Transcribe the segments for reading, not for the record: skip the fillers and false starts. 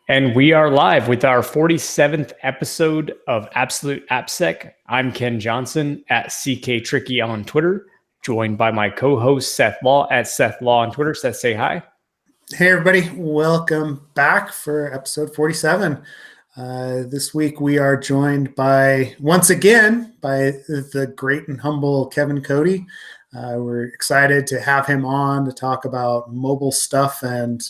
And we are live with our 47th episode of Absolute AppSec. I'm Ken Johnson at CK Tricky on Twitter, joined by my co-host Seth Law at Seth Law on Twitter. Seth, say hi. Hey, everybody. Welcome back for episode 47. This week we are joined once again by the great and humble Kevin Cody. We're excited to have him on to talk about mobile stuff and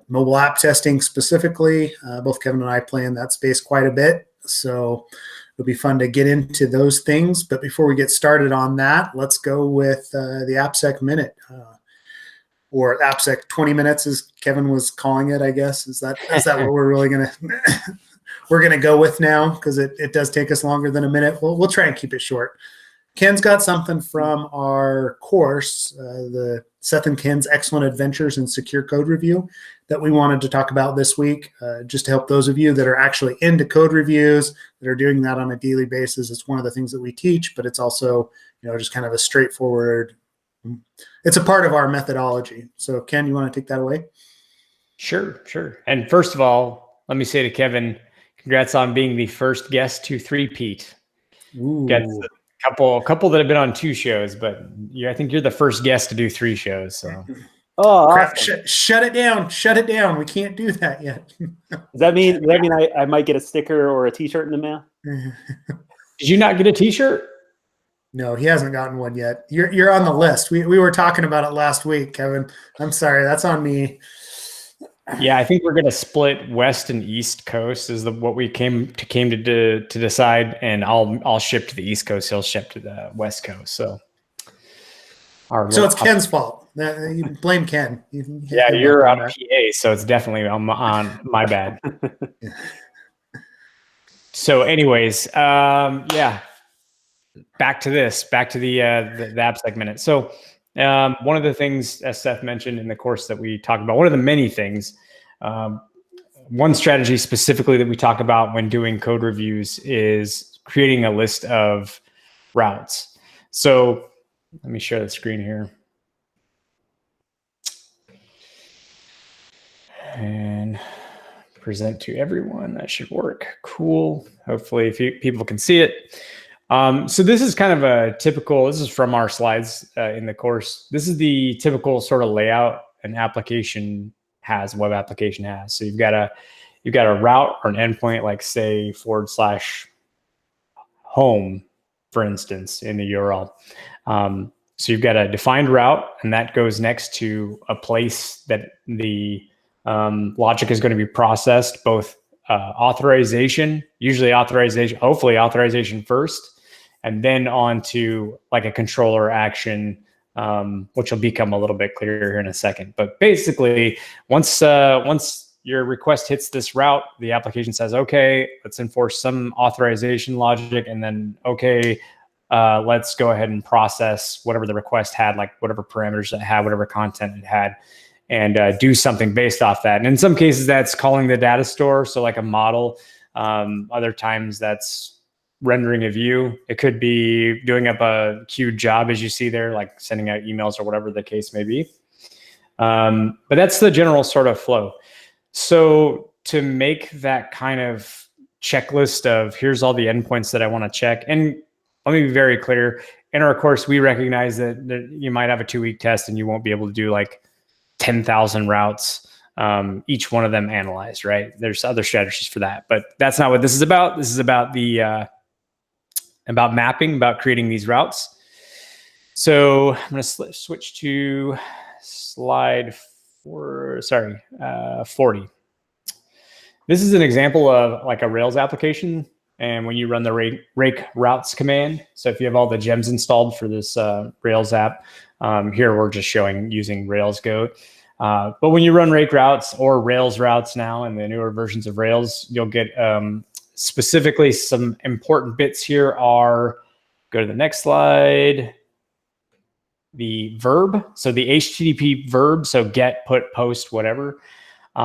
mobile app testing specifically. Both Kevin and I play in that space quite a bit, so it'll be fun to get into those things. But before we get started on that, let's go with the AppSec Minute, or AppSec 20 minutes, as Kevin was calling it, I guess. Is that what we're really going to go with now? Because it does take us longer than a minute. We'll try and keep it short. Ken's got something from our course, the Seth and Ken's Excellent Adventures in Secure Code Review, that we wanted to talk about this week, just to help those of you that are actually into code reviews, that are doing that on a daily basis. It's one of the things that we teach, but it's also, just kind of a straightforward, it's a part of our methodology. So Ken, you want to take that away? Sure. And first of all, let me say to Kevin, congrats on being the first guest to three-peat. Got a couple that have been on 2 shows, but I think you're the first guest to do 3 shows. So, crap! Awesome. Shut it down! We can't do that yet. Does that mean I might get a sticker or a T-shirt in the mail? Did you not get a T-shirt? No, he hasn't gotten one yet. You're on the list. We were talking about it last week, Kevin. I'm sorry, that's on me. Yeah, I think we're going to split West and East Coast is what we came to decide, and I'll ship to the East Coast. He'll ship to the West Coast. So it's Ken's fault. You blame Ken. You're on PA, so it's definitely on my bad. So, anyways, back to the AppSec Minute. So. One of the things, as Seth mentioned in the course that we talked about, one of the many things, one strategy specifically that we talk about when doing code reviews is creating a list of routes. So let me share the screen here. And present to everyone. That should work. Cool. Hopefully people can see it. So this is kind of this is from our slides in the course. This is the typical sort of layout an web application has. So you've got a route or an endpoint, like say /home, for instance, in the URL. So you've got a defined route, and that goes next to a place that the logic is going to be processed, both hopefully authorization first, and then on to like a controller action, which will become a little bit clearer here in a second. But basically, once your request hits this route, the application says, okay, let's enforce some authorization logic, and then, okay, let's go ahead and process whatever the request had, like whatever parameters it had, whatever content it had, and do something based off that. And in some cases, that's calling the data store, so like a model. Other times, that's rendering a view. It could be doing up a queued job, as you see there, like sending out emails or whatever the case may be. But that's the general sort of flow. So to make that kind of checklist of here's all the endpoints that I want to check, and let me be very clear, in our course, we recognize that you might have a 2-week test and you won't be able to do like 10,000 routes, each one of them analyzed, right? There's other strategies for that, but that's not what this is about. This is about about mapping, about creating these routes. So I'm going to switch to slide 40. This is an example of like a Rails application. And when you run the rake routes command, so if you have all the gems installed for this Rails app, here we're just showing using Rails Goat. But when you run rake routes or Rails routes now in the newer versions of Rails, you'll get specifically some important bits here are, go to the next slide, the verb. So the HTTP verb, so get, put, post, whatever, /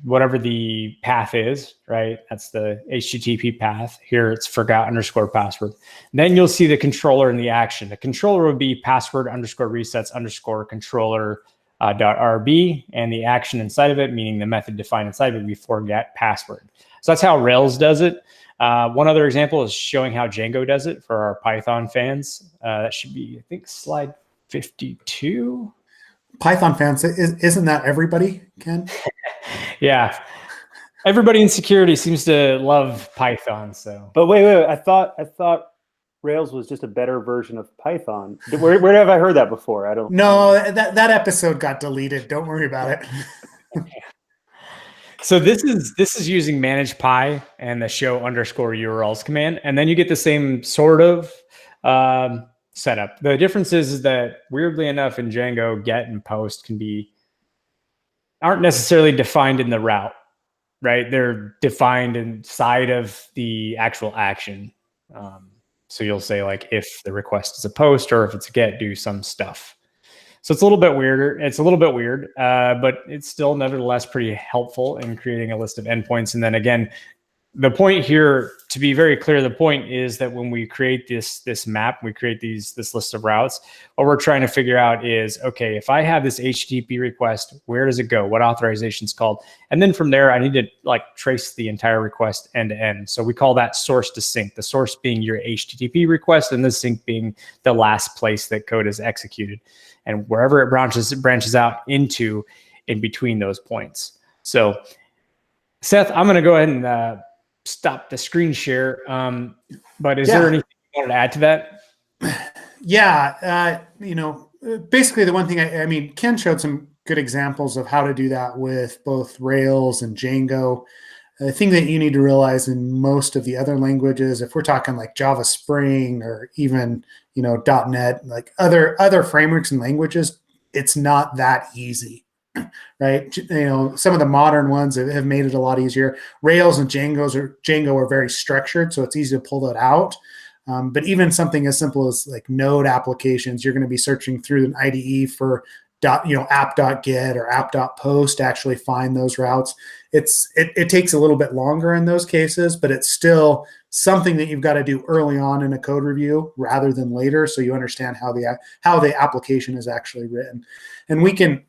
whatever the path is, right? That's the HTTP path. Here it's forgot _ password. Then you'll see the controller and the action. The controller would be password _ resets _ controller .rb, and the action inside of it, meaning the method defined inside of it, we forget password. So that's how Rails does it. One other example is showing how Django does it for our Python fans. That should be, I think, slide 52. Python fans, isn't that everybody, Ken? Yeah. Everybody in security seems to love Python. So, but wait. I thought Rails was just a better version of Python. Where have I heard that before? I don't. No, that episode got deleted. Don't worry about it. So this is using manage py and the show underscore URLs command, and then you get the same sort of setup. The difference is that, weirdly enough, in Django, get and post aren't necessarily defined in the route, right? They're defined inside of the actual action. So you'll say, like, if the request is a post or if it's a get, do some stuff. So it's a little bit weirder. It's a little bit weird, but it's still nevertheless pretty helpful in creating a list of endpoints. And then again, the point here, to be very clear, the point is that when we create this map, we create this list of routes, what we're trying to figure out is, okay, if I have this HTTP request, where does it go? What authorization is called? And then from there, I need to like trace the entire request end to end. So we call that source to sink, the source being your HTTP request and the sink being the last place that code is executed. And wherever it branches out into in between those points. So Seth, I'm going to go ahead and stop the screen share. But is there anything you wanted to add to that? Yeah. Basically the one thing, I mean, Ken showed some good examples of how to do that with both Rails and Django. The thing that you need to realize in most of the other languages, if we're talking like Java Spring or even, .NET, like other frameworks and languages, it's not that easy. Right? Some of the modern ones have made it a lot easier. Rails and Django are very structured, so it's easy to pull that out. But even something as simple as like node applications, you're going to be searching through an IDE for app.get or app.post to actually find those routes. It takes a little bit longer in those cases, but it's still something that you've got to do early on in a code review rather than later, so you understand how the application is actually written. And we can,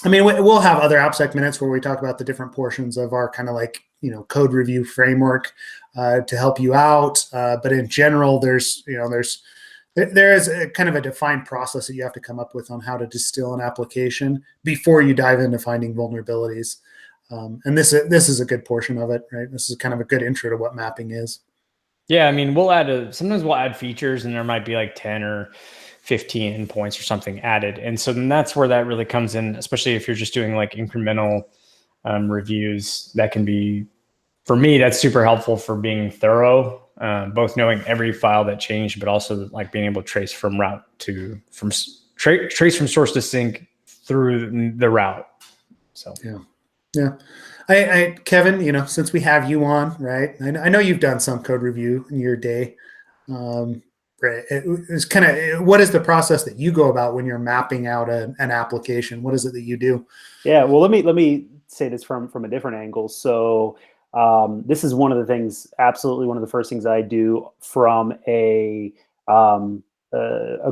we'll have other AppSec minutes where we talk about the different portions of our kind of like, code review framework to help you out. But in general, there is a kind of a defined process that you have to come up with on how to distill an application before you dive into finding vulnerabilities. And this is a good portion of it, right? This is kind of a good intro to what mapping is. Yeah, sometimes we'll add features and there might be like 10 or 15 endpoints or something added. And so then that's where that really comes in, especially if you're just doing like incremental reviews. That can be, for me, that's super helpful for being thorough, both knowing every file that changed, but also like being able to trace from trace from source to sink through the route. So yeah. Kevin, since we have you on, right? I know you've done some code review in your day. It's kind of, what is the process that you go about when you're mapping out an application? What is it that you do? Yeah, well, let me say this from a different angle. So this is one of the things, absolutely one of the first things I do from a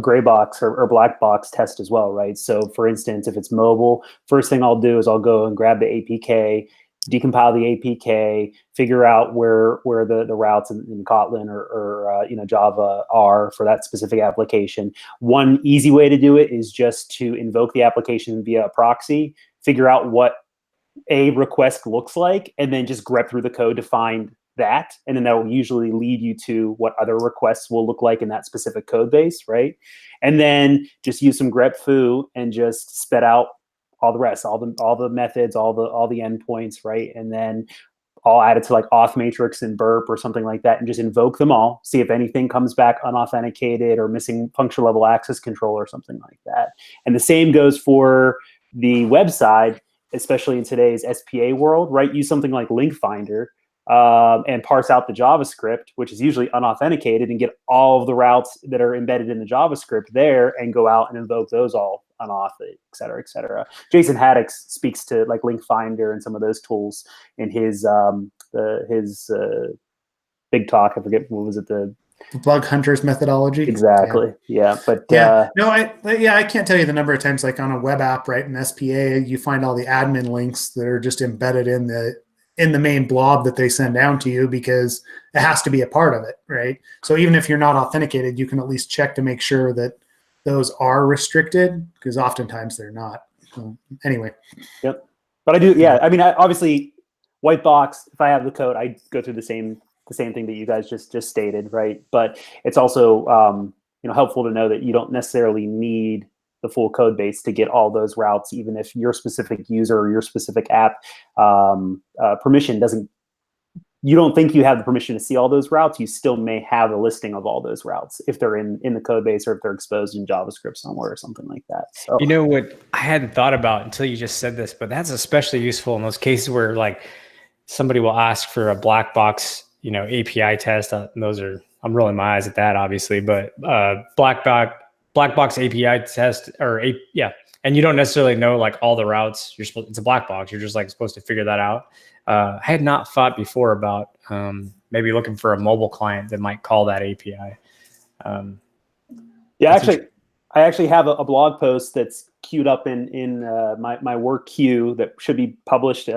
gray box or black box test as well, right? So for instance, if it's mobile, first thing I'll do is I'll go and grab the APK, decompile the APK, figure out where the routes in Kotlin or Java are for that specific application. One easy way to do it is just to invoke the application via a proxy, figure out what a request looks like, and then just grep through the code to find that. And then that will usually lead you to what other requests will look like in that specific code base, right? And then just use some grep foo and just spit out all the rest, all the methods, all the endpoints, right? And then I'll add it to like auth matrix and burp or something like that and just invoke them all, see if anything comes back unauthenticated or missing function level access control or something like that. And the same goes for the website, especially in today's SPA world, right? Use something like Link Finder and parse out the JavaScript, which is usually unauthenticated, and get all of the routes that are embedded in the JavaScript there and go out and invoke those all unauth, et cetera, et cetera. Jason Haddock speaks to like Link Finder and some of those tools in his big talk. I forget, what was it? bug hunters methodology. Exactly. Yeah. But no, I can't tell you the number of times, like on a web app, right, in SPA, you find all the admin links that are just embedded in the main blob that they send down to you, because it has to be a part of it, right? So even if you're not authenticated, you can at least check to make sure that those are restricted, because oftentimes they're not. So anyway. Yep. But I do, yeah. I mean, obviously, white box, if I have the code, I go through the same thing that you guys just stated, right? But it's also helpful to know that you don't necessarily need the full code base to get all those routes, even if your specific user or your specific app permission doesn't. You don't think you have the permission to see all those routes. You still may have a listing of all those routes if they're in the code base, or if they're exposed in JavaScript somewhere or something like that. So, you know what I hadn't thought about until you just said this, but that's especially useful in those cases where like somebody will ask for a black box, API test. I'm rolling my eyes at that, obviously, but black box API test, and you don't necessarily know like all the routes. It's a black box. You're just like supposed to figure that out. I had not thought before about maybe looking for a mobile client that might call that API. I actually have a blog post that's queued up in my work queue that should be published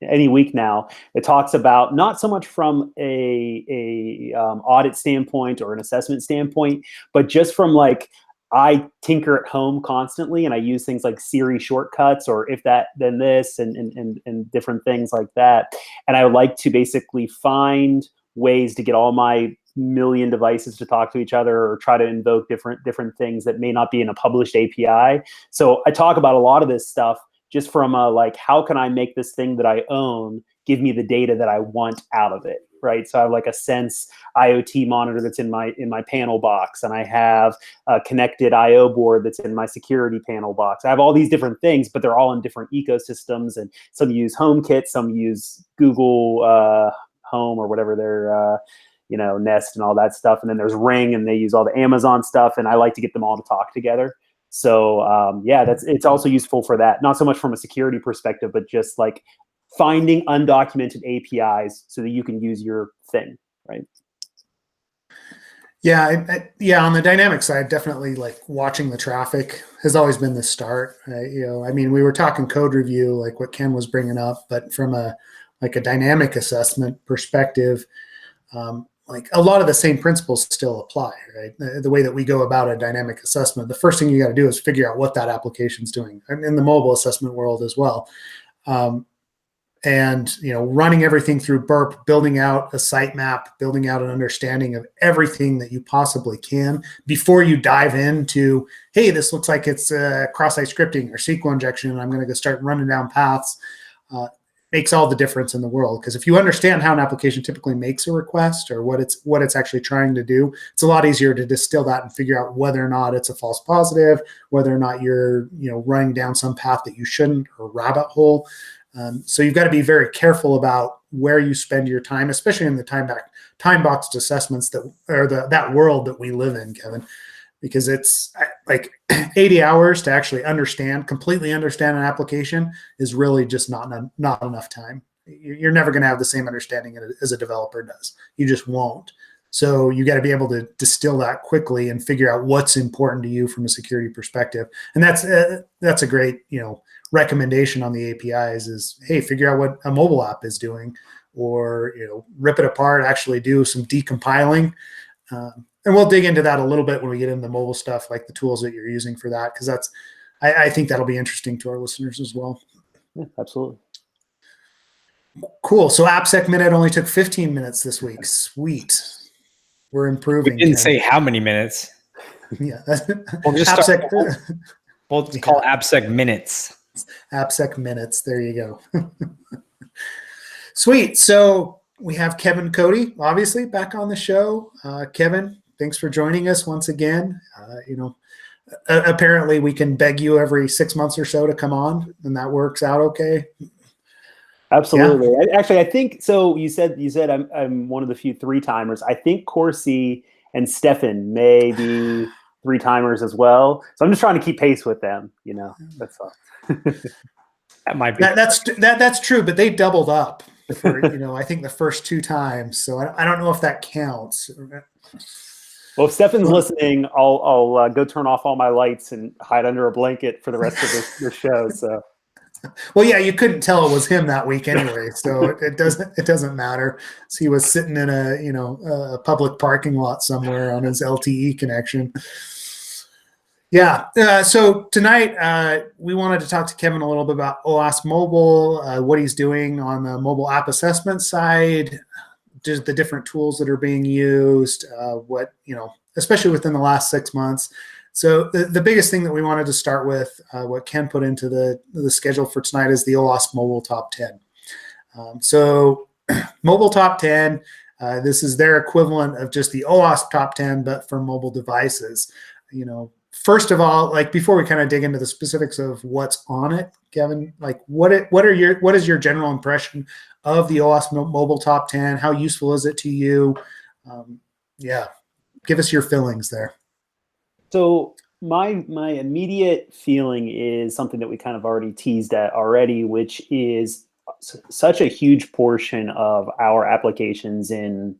any week now. It talks about, not so much from a audit standpoint or an assessment standpoint, but just from like, I tinker at home constantly, and I use things like Siri shortcuts, or if that, then this, and different things like that. And I would like to basically find ways to get all my million devices to talk to each other, or try to invoke different things that may not be in a published API. So I talk about a lot of this stuff just from like, how can I make this thing that I own give me the data that I want out of it, right? So I have like a Sense IoT monitor that's in my panel box, and I have a connected IO board that's in my security panel box. I have all these different things, but they're all in different ecosystems, and some use HomeKit, some use Google Home or whatever their Nest and all that stuff, and then there's Ring, and they use all the Amazon stuff, and I like to get them all to talk together. So it's also useful for that, not so much from a security perspective, but just like finding undocumented APIs so that you can use your thing, right? Yeah, on the dynamic side, definitely like watching the traffic has always been the start. I mean, we were talking code review, like what Ken was bringing up, but from a dynamic assessment perspective, like a lot of the same principles still apply, right? The way that we go about a dynamic assessment, the first thing you got to do is figure out what that application's doing, and in the mobile assessment world as well. And running everything through Burp, building out a sitemap, building out an understanding of everything that you possibly can before you dive into, hey, this looks like it's cross-site scripting or SQL injection, and I'm going to go start running down paths. Makes all the difference in the world, because if you understand how an application typically makes a request, or what it's actually trying to do, it's a lot easier to distill that and figure out whether or not it's a false positive, whether or not you're running down some path that you shouldn't, or rabbit hole. So you've got to be very careful about where you spend your time, especially in the time boxed assessments that world that we live in, Kevin, because it's like 80 hours to actually completely understand an application is really just not enough time. You're never going to have the same understanding as a developer does. You just won't. So you got to be able to distill that quickly and figure out what's important to you from a security perspective. And that's a great, recommendation on the APIs is, hey, figure out what a mobile app is doing, or, rip it apart, actually do some decompiling. And we'll dig into that a little bit when we get into the mobile stuff, like the tools that you're using for that, because I think that'll be interesting to our listeners as well. Yeah, absolutely. Cool. So AppSec Minute only took 15 minutes this week. Sweet. We're improving. We didn't say how many minutes. Yeah. We'll just we'll call AppSec Minutes. AppSec Minutes. There you go. Sweet. So we have Kevin Cody, obviously, back on the show. Kevin, thanks for joining us once again. Apparently we can beg you every 6 months or so to come on, and that works out okay. Absolutely. Yeah. Actually, I think so. You said I'm one of the few 3-timers. I think Corsi and Stefan may be 3-timers as well. So I'm just trying to keep pace with them. That's all. That might be. That's true, but they doubled up. for, I think the first 2 times. So I don't know if that counts. Well, if Stefan's listening, I'll go turn off all my lights and hide under a blanket for the rest of this show. So, well, yeah, you couldn't tell it was him that week anyway, so it doesn't matter. So he was sitting in a public parking lot somewhere on his LTE connection. Yeah. So tonight we wanted to talk to Kevin a little bit about OWASP Mobile, what he's doing on the mobile app assessment side, just the different tools that are being used, what, especially within the last 6 months. So the biggest thing that we wanted to start with, what Ken put into the schedule for tonight, is the OWASP Mobile Top 10. So Mobile Top 10, this is their equivalent of just the OWASP Top 10, but for mobile devices. First of all, like before we kind of dig into the specifics of what's on it, Kevin, like what is your general impression of the OWASP Mobile Top 10? How useful is it to you? Give us your feelings there. So my immediate feeling is something that we kind of already teased at already, which is such a huge portion of our applications in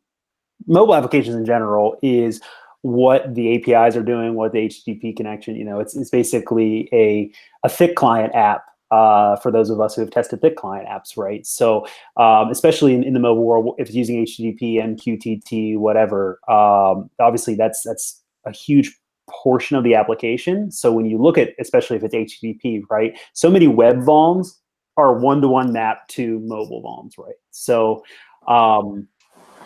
mobile applications in general is what the APIs are doing, what the HTTP connection, it's basically a thick client app for those of us who have tested thick client apps, right? So especially in the mobile world, if it's using HTTP, MQTT, whatever, obviously that's a huge portion of the application. So when you look at, especially if it's HTTP, right, so many web VOLMs are one-to-one mapped to mobile VOLMs, right? So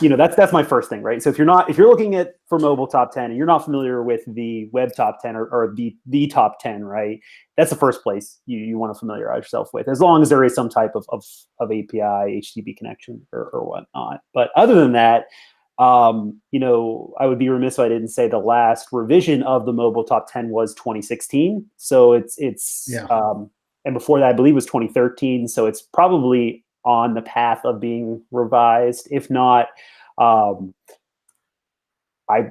that's my first thing, right? So if you're looking for mobile top 10 and you're not familiar with the web top 10 or the top 10, right? That's the first place you want to familiarize yourself with, as long as there is some type of API, HTTP connection or whatnot. But other than that, I would be remiss if I didn't say the last revision of the mobile top 10 was 2016. So it's and before that, I believe it was 2013. So it's probably on the path of being revised. If not, I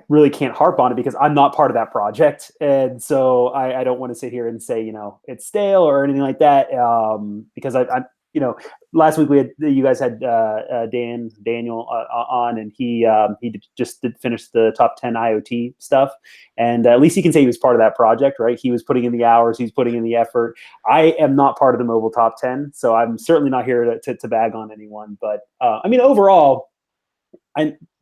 really can't harp on it because I'm not part of that project. And so I don't want to sit here and say, it's stale or anything like that. Because last week you guys had Daniel on, and he just did finish the top 10 IoT stuff. And at least he can say he was part of that project, right? He was putting in the hours, he's putting in the effort. I am not part of the mobile top 10, so I'm certainly not here to bag on anyone. But overall,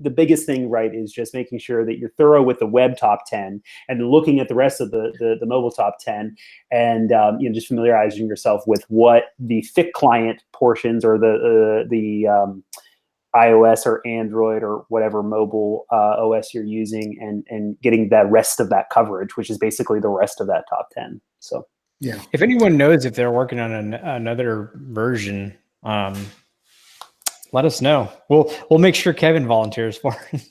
the biggest thing, right, is just making sure that you're thorough with the web top 10 and looking at the rest of the mobile top 10, and just familiarizing yourself with what the thick client portions or the iOS or Android or whatever mobile OS you're using, and getting the rest of that coverage, which is basically the rest of that top 10. So yeah, if anyone knows if they're working on another version, let us know. We'll make sure Kevin volunteers for it.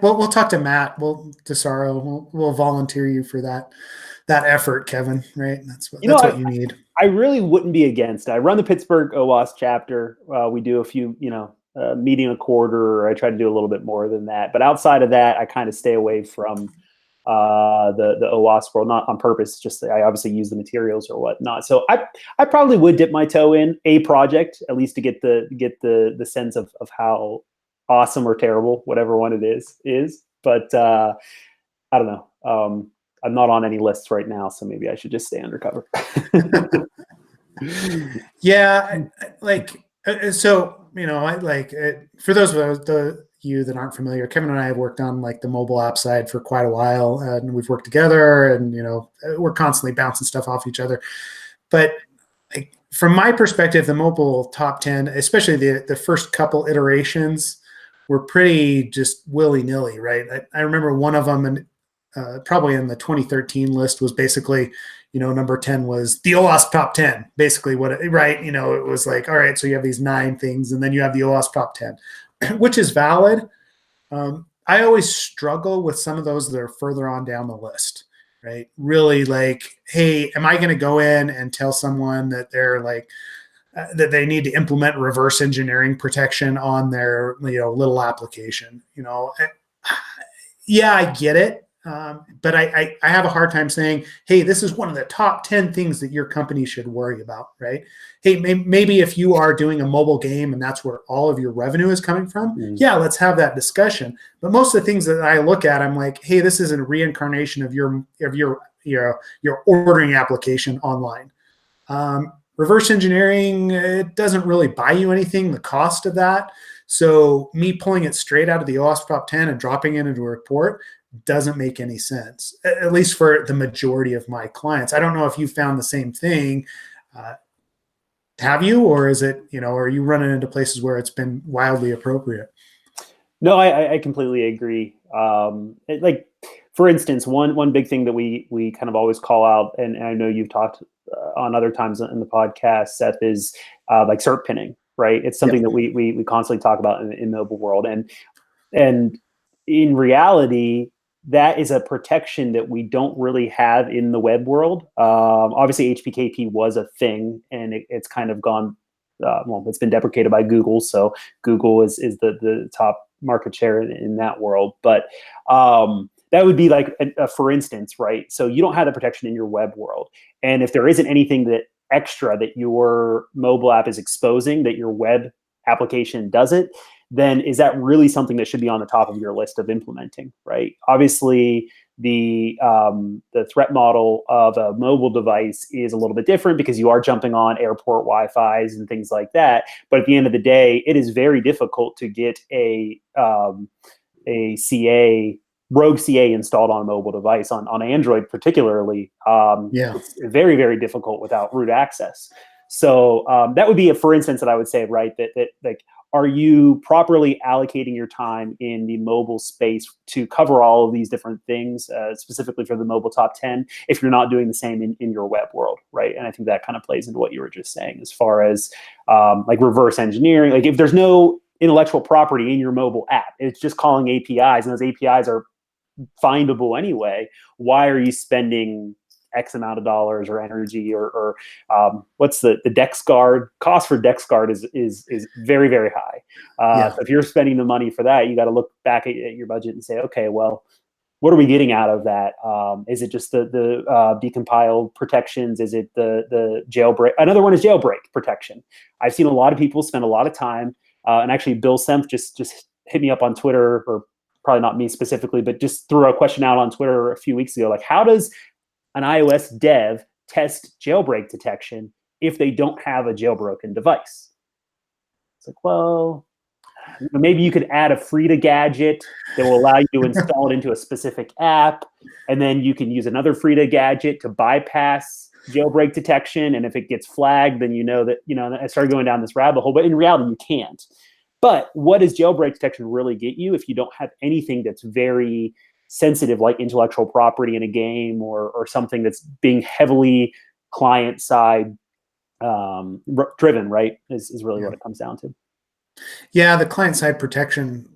We'll talk to Matt. We'll volunteer you for that effort, Kevin. Right? That's what you need. I really wouldn't be against it. I run the Pittsburgh OWASP chapter. We do a few, meeting a quarter, or I try to do a little bit more than that. But outside of that, I kind of stay away from the OWASP world, not on purpose, just I obviously use the materials or whatnot. So I probably would dip my toe in a project, at least to get the sense of how awesome or terrible whatever one it is. But I don't know. I'm not on any lists right now, so maybe I should just stay undercover. Yeah, for those of you that aren't familiar, Kevin and I have worked on the mobile app side for quite a while, and we've worked together, and we're constantly bouncing stuff off each other. But from my perspective, the mobile top 10, especially the first couple iterations, were pretty just willy-nilly, right? I remember one of them, and probably in the 2013 list, was basically, number 10 was the OWASP top 10, basically right? It was like, all right, so you have these 9 things, and then you have the OWASP top 10, which is valid. I always struggle with some of those that are further on down the list, right? Really hey, am I going to go in and tell someone that they're that they need to implement reverse engineering protection on their little application? Yeah, I get it. But I have a hard time saying, hey, this is one of the top 10 things that your company should worry about, right? Hey, maybe if you are doing a mobile game and that's where all of your revenue is coming from, yeah, let's have that discussion. But most of the things that I look at, I'm like, hey, this is a reincarnation of your ordering application online. Reverse engineering, it doesn't really buy you anything, the cost of that. So me pulling it straight out of the OWASP top 10 and dropping it into a report doesn't make any sense, at least for the majority of my clients. I don't know if you found the same thing. Have you, or is it, are you running into places where it's been wildly appropriate? No, I completely agree. Like, for instance, one big thing that we kind of always call out, and I know you've talked on other times in the podcast, Seth, is like cert pinning, right? It's something that we constantly talk about in mobile world, and in reality, that is a protection that we don't really have in the web world. Obviously, HPKP was a thing, and it's kind of gone. It's been deprecated by Google, so Google is the top market share in that world. But that would be like a for instance, right? So you don't have the protection in your web world, and if there isn't anything that extra that your mobile app is exposing that your web application doesn't, then is that really something that should be on the top of your list of implementing, right? Obviously, the threat model of a mobile device is a little bit different because you are jumping on airport Wi-Fi's and things like that. But at the end of the day, it is very difficult to get a rogue CA installed on a mobile device, on Android particularly. It's very, very difficult without root access. So that would be a for instance that I would say, right, that like, are you properly allocating your time in the mobile space to cover all of these different things, specifically for the mobile top 10, if you're not doing the same in your web world, right? And I think that kind of plays into what you were just saying as far as like reverse engineering. Like if there's no intellectual property in your mobile app, it's just calling APIs, and those APIs are findable anyway, why are you spending X amount of dollars or energy or what's the DexGuard cost for DexGuard is very, very high. So if you're spending the money for that, you got to look back at your budget and say, okay, well, what are we getting out of that? Is it just the decompiled protections? Is it the jailbreak? Another one is jailbreak protection. I've seen a lot of people spend a lot of time, and actually Bill Semp just hit me up on Twitter, or probably not me specifically, but just threw a question out on Twitter a few weeks ago. Like, how does an iOS dev test jailbreak detection if they don't have a jailbroken device? It's like, well, maybe you could add a Frida gadget that will allow you to install it into a specific app, and then you can use another Frida gadget to bypass jailbreak detection. And if it gets flagged, then I started going down this rabbit hole. But in reality, you can't. But what does jailbreak detection really get you if you don't have anything that's very sensitive, like intellectual property in a game or something that's being heavily client side driven, right? Is really what it comes down to. Yeah, the client side protection,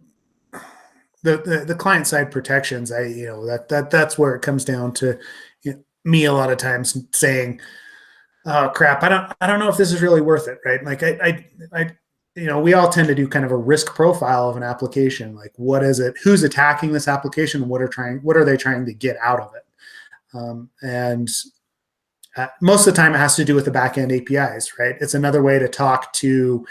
the client side protections, that's where it comes down to me a lot of times saying, oh crap, I don't know if this is really worth it, right? Like I we all tend to do kind of a risk profile of an application. Like, what is it? Who's attacking this application? What are they trying to get out of it? And most of the time, it has to do with the backend APIs, right? It's another way to talk to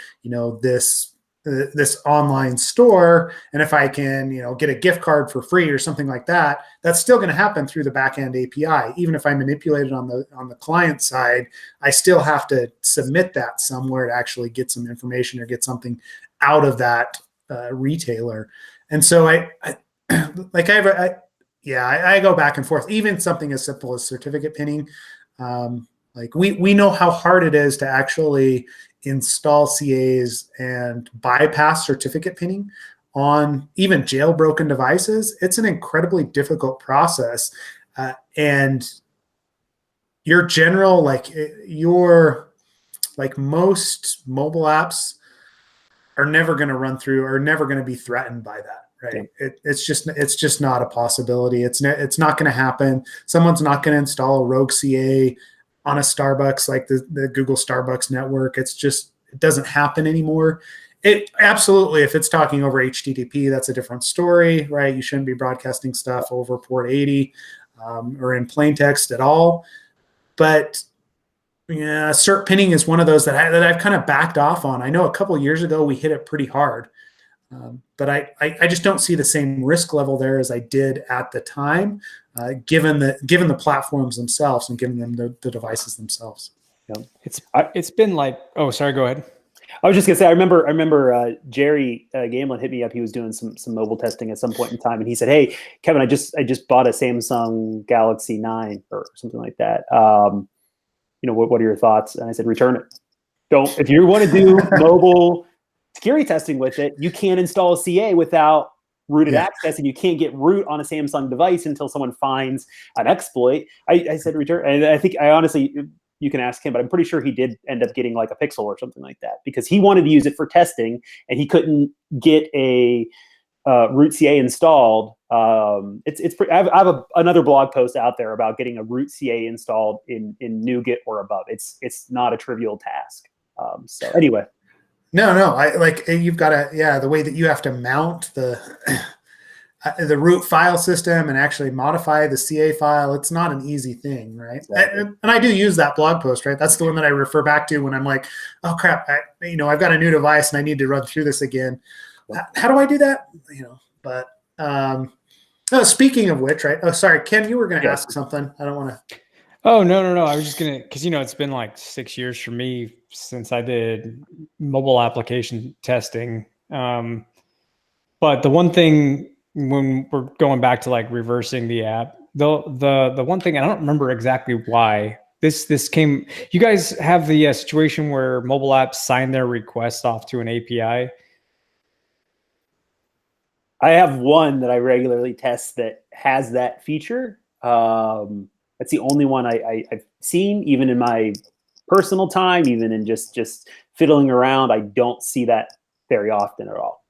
this online store, and if I can get a gift card for free or something like that, that's still going to happen through the backend API. Even if I manipulate it on the client side, I still have to submit that somewhere to actually get some information or get something out of that retailer. And so I go back and forth. Even something as simple as certificate pinning, like we know how hard it is to actually install CAs and bypass certificate pinning on even jailbroken devices. It's an incredibly difficult process. And your general, most mobile apps are never going to run through or never going to be threatened by that. Right. Yeah. It's just not a possibility. It's not going to happen. Someone's not going to install a rogue CA on a Starbucks, like the Google Starbucks network. It doesn't happen anymore. It absolutely, if it's talking over HTTP, that's a different story, right? You shouldn't be broadcasting stuff over port 80 or in plain text at all. But yeah, cert pinning is one of those that I've kind of backed off on. I know a couple of years ago we hit it pretty hard, but I just don't see the same risk level there as I did at the time, given the platforms themselves and given them the devices themselves. Yeah. It's been like, oh, sorry, go ahead. I was just gonna say, I remember Jerry Gamlin hit me up. He was doing some mobile testing at some point in time, and he said, "Hey, Kevin, I just bought a Samsung Galaxy 9 or something like that. What are your thoughts?" And I said, "Return it. Don't. If you want to do mobile security testing with it, you can't install a CA without rooted access, and you can't get root on a Samsung device until someone finds an exploit." I said, "Return," and I think I honestly." You can ask him, but I'm pretty sure he did end up getting like a Pixel or something like that because he wanted to use it for testing and he couldn't get a root CA installed. I have another blog post out there about getting a root CA installed in NuGet or above. It's not a trivial task. So anyway. No, I like you've got to, the way that you have to mount the root file system and actually modify the CA file, it's not an easy thing, right? Exactly. And I do use that blog post, right? That's the one that I refer back to when I'm like, oh crap, I've got a new device and I need to run through this again. How do I do that? But speaking of which, right? Oh, sorry, Ken, you were going to ask something. I don't want to. Oh, no. I was just going to, because, it's been like 6 years for me since I did mobile application testing. But the one thing, when we're going back to like reversing the app, the one thing, I don't remember exactly why this came. You guys have the situation where mobile apps sign their request off to an API. I have one that I regularly test that has that feature. That's the only one I've seen, even in my personal time, even in just fiddling around. I don't see that very often at all.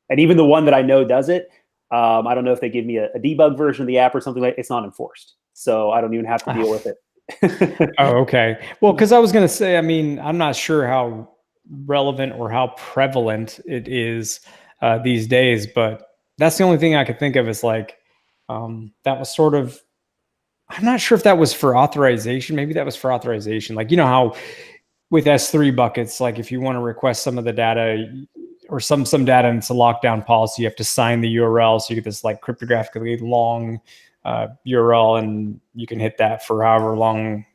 And even the one that I know does it, I don't know if they give me a debug version of the app or something like it. It's not enforced. So I don't even have to deal with it. Oh, okay. Well, because I was going to say, I'm not sure how relevant or how prevalent it is these days, but that's the only thing I could think of is like, that was sort of, I'm not sure if that was for authorization. Maybe that was for authorization. Like, how with S3 buckets, like if you want to request some of the data or some data and it's a lockdown policy, you have to sign the URL. So you get this like cryptographically long URL and you can hit that for however long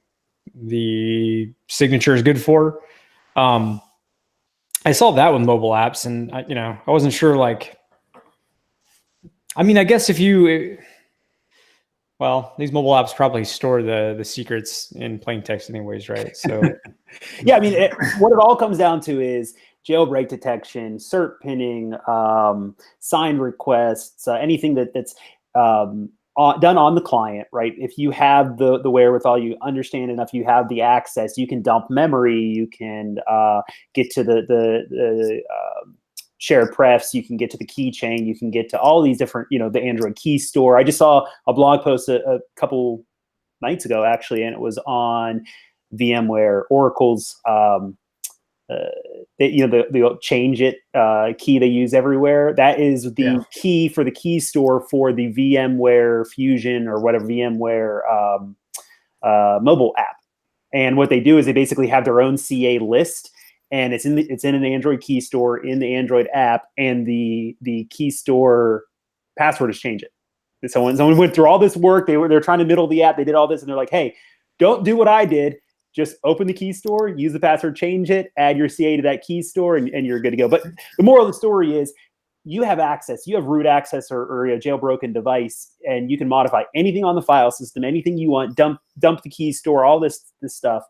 the signature is good for. I saw that with mobile apps and I wasn't sure like, I guess if you, well, these mobile apps probably store the secrets in plain text anyways, right? So yeah, what it all comes down to is jailbreak detection, cert pinning, signed requests, anything that's done on the client, right? If you have the wherewithal, you understand enough, you have the access, you can dump memory, you can get to the shared prefs, you can get to the keychain, you can get to all these different, the Android key store. I just saw a blog post a couple nights ago, actually, and it was on VMware, Oracle's, the change it key they use everywhere. That is the key for the key store for the VMware Fusion or whatever VMware mobile app. And what they do is they basically have their own CA list. And it's in an Android key store in the Android app, and the key store password is change it. And someone went through all this work. They're trying to middle the app. They did all this, and they're like, "Hey, don't do what I did. Just open the key store, use the password, change it, add your CA to that key store, and you're good to go." But the moral of the story is, you have access. You have root access or a jailbroken device, and you can modify anything on the file system, anything you want. Dump the key store, all this stuff.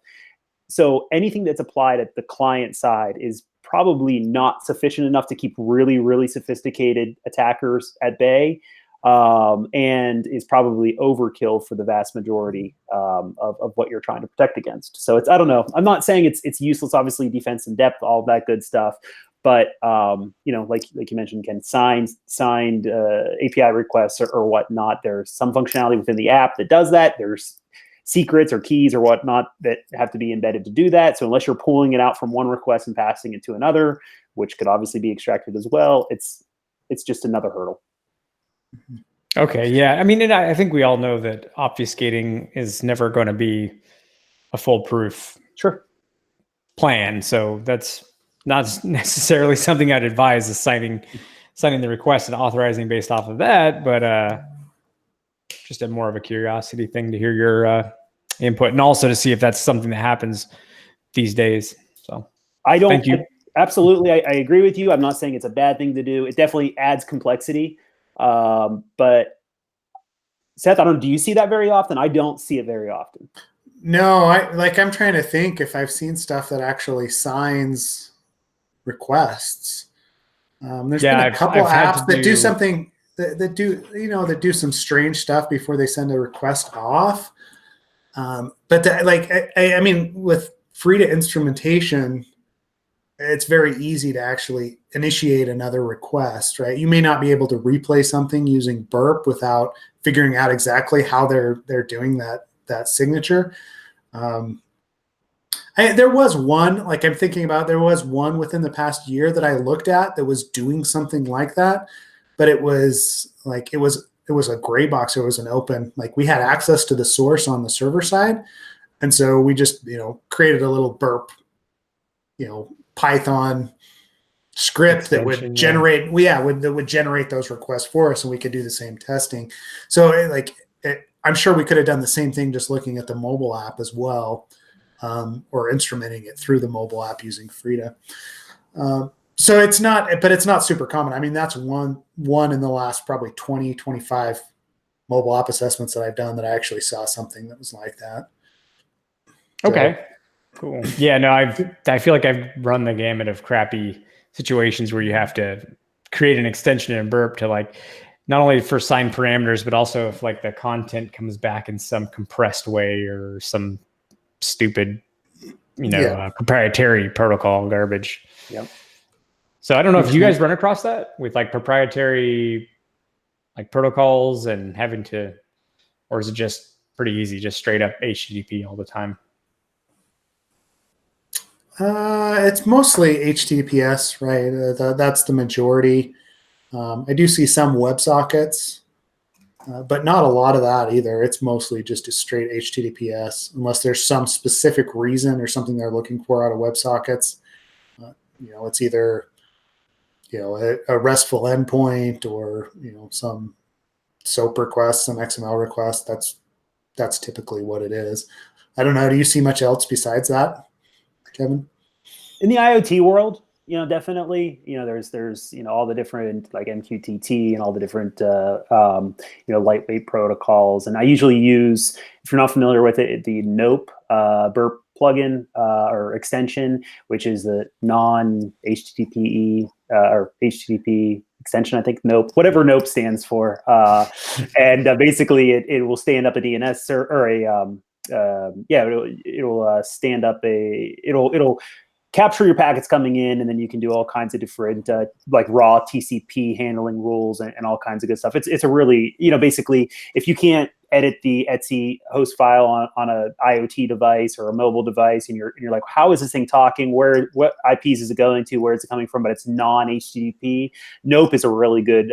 So anything that's applied at the client side is probably not sufficient enough to keep really, really sophisticated attackers at bay, and is probably overkill for the vast majority of what you're trying to protect against. So I don't know. I'm not saying it's useless. Obviously, defense in depth, all that good stuff. But like you mentioned, Ken, signed API requests or whatnot. There's some functionality within the app that does that. There's secrets or keys or whatnot that have to be embedded to do that. So unless you're pulling it out from one request and passing it to another, which could obviously be extracted as well, it's just another hurdle. Okay, yeah. I mean, and I think we all know that obfuscating is never going to be a foolproof plan. So that's not necessarily something I'd advise, is signing the request and authorizing based off of that. But just a more of a curiosity thing to hear your input, and also to see if that's something that happens these days. So thank you. Absolutely, I agree with you. I'm not saying it's a bad thing to do. It definitely adds complexity. But Seth, do you see that very often? I don't see it very often. No, I'm trying to think if I've seen stuff that actually signs requests. There's been a couple apps that do something that do some strange stuff before they send a request off. I mean, with Frida instrumentation, it's very easy to actually initiate another request, right? You may not be able to replay something using burp without figuring out exactly how they're doing that signature. There was one, I'm thinking about, there was one within the past year that I looked at that was doing something like that, but it was a gray box. It was an open, we had access to the source on the server side. And so we just, created a little burp, Python script that would generate, that would generate those requests for us, and we could do the same testing. So I'm sure we could have done the same thing just looking at the mobile app as well, or instrumenting it through the mobile app using Frida. So it's not super common. I mean, that's one in the last probably 20, 25 mobile app assessments that I've done that I actually saw something that was like that. Okay. Cool. Yeah, no, I feel like I've run the gamut of crappy situations where you have to create an extension in burp to not only for signed parameters, but also if the content comes back in some compressed way or some stupid, proprietary protocol garbage. Yep. So I don't know if you guys run across that with proprietary protocols and having to, or is it just pretty easy, just straight up HTTP all the time? It's mostly HTTPS, right? That's the majority. I do see some WebSockets, but not a lot of that either. It's mostly just a straight HTTPS, unless there's some specific reason or something they're looking for out of WebSockets. It's either a RESTful endpoint or some SOAP request, some XML request. That's typically what it is. I don't know. Do you see much else besides that, Kevin? In the IoT world, definitely, there's all the different MQTT and all the different lightweight protocols. And I usually use, if you're not familiar with it, the Nope burp plugin or extension, which is the non-HTTP or HTTP extension, I think. Nope, whatever Nope stands for, and basically it will stand up a DNS or it'll stand up it'll capture your packets coming in, and then you can do all kinds of different raw TCP handling rules and all kinds of good stuff. It's a really, basically, if you can't edit the Etsy host file on a IoT device or a mobile device, and you're like, how is this thing talking? What IPs is it going to? Where is it coming from? But it's non-HTTP. Nope is a really good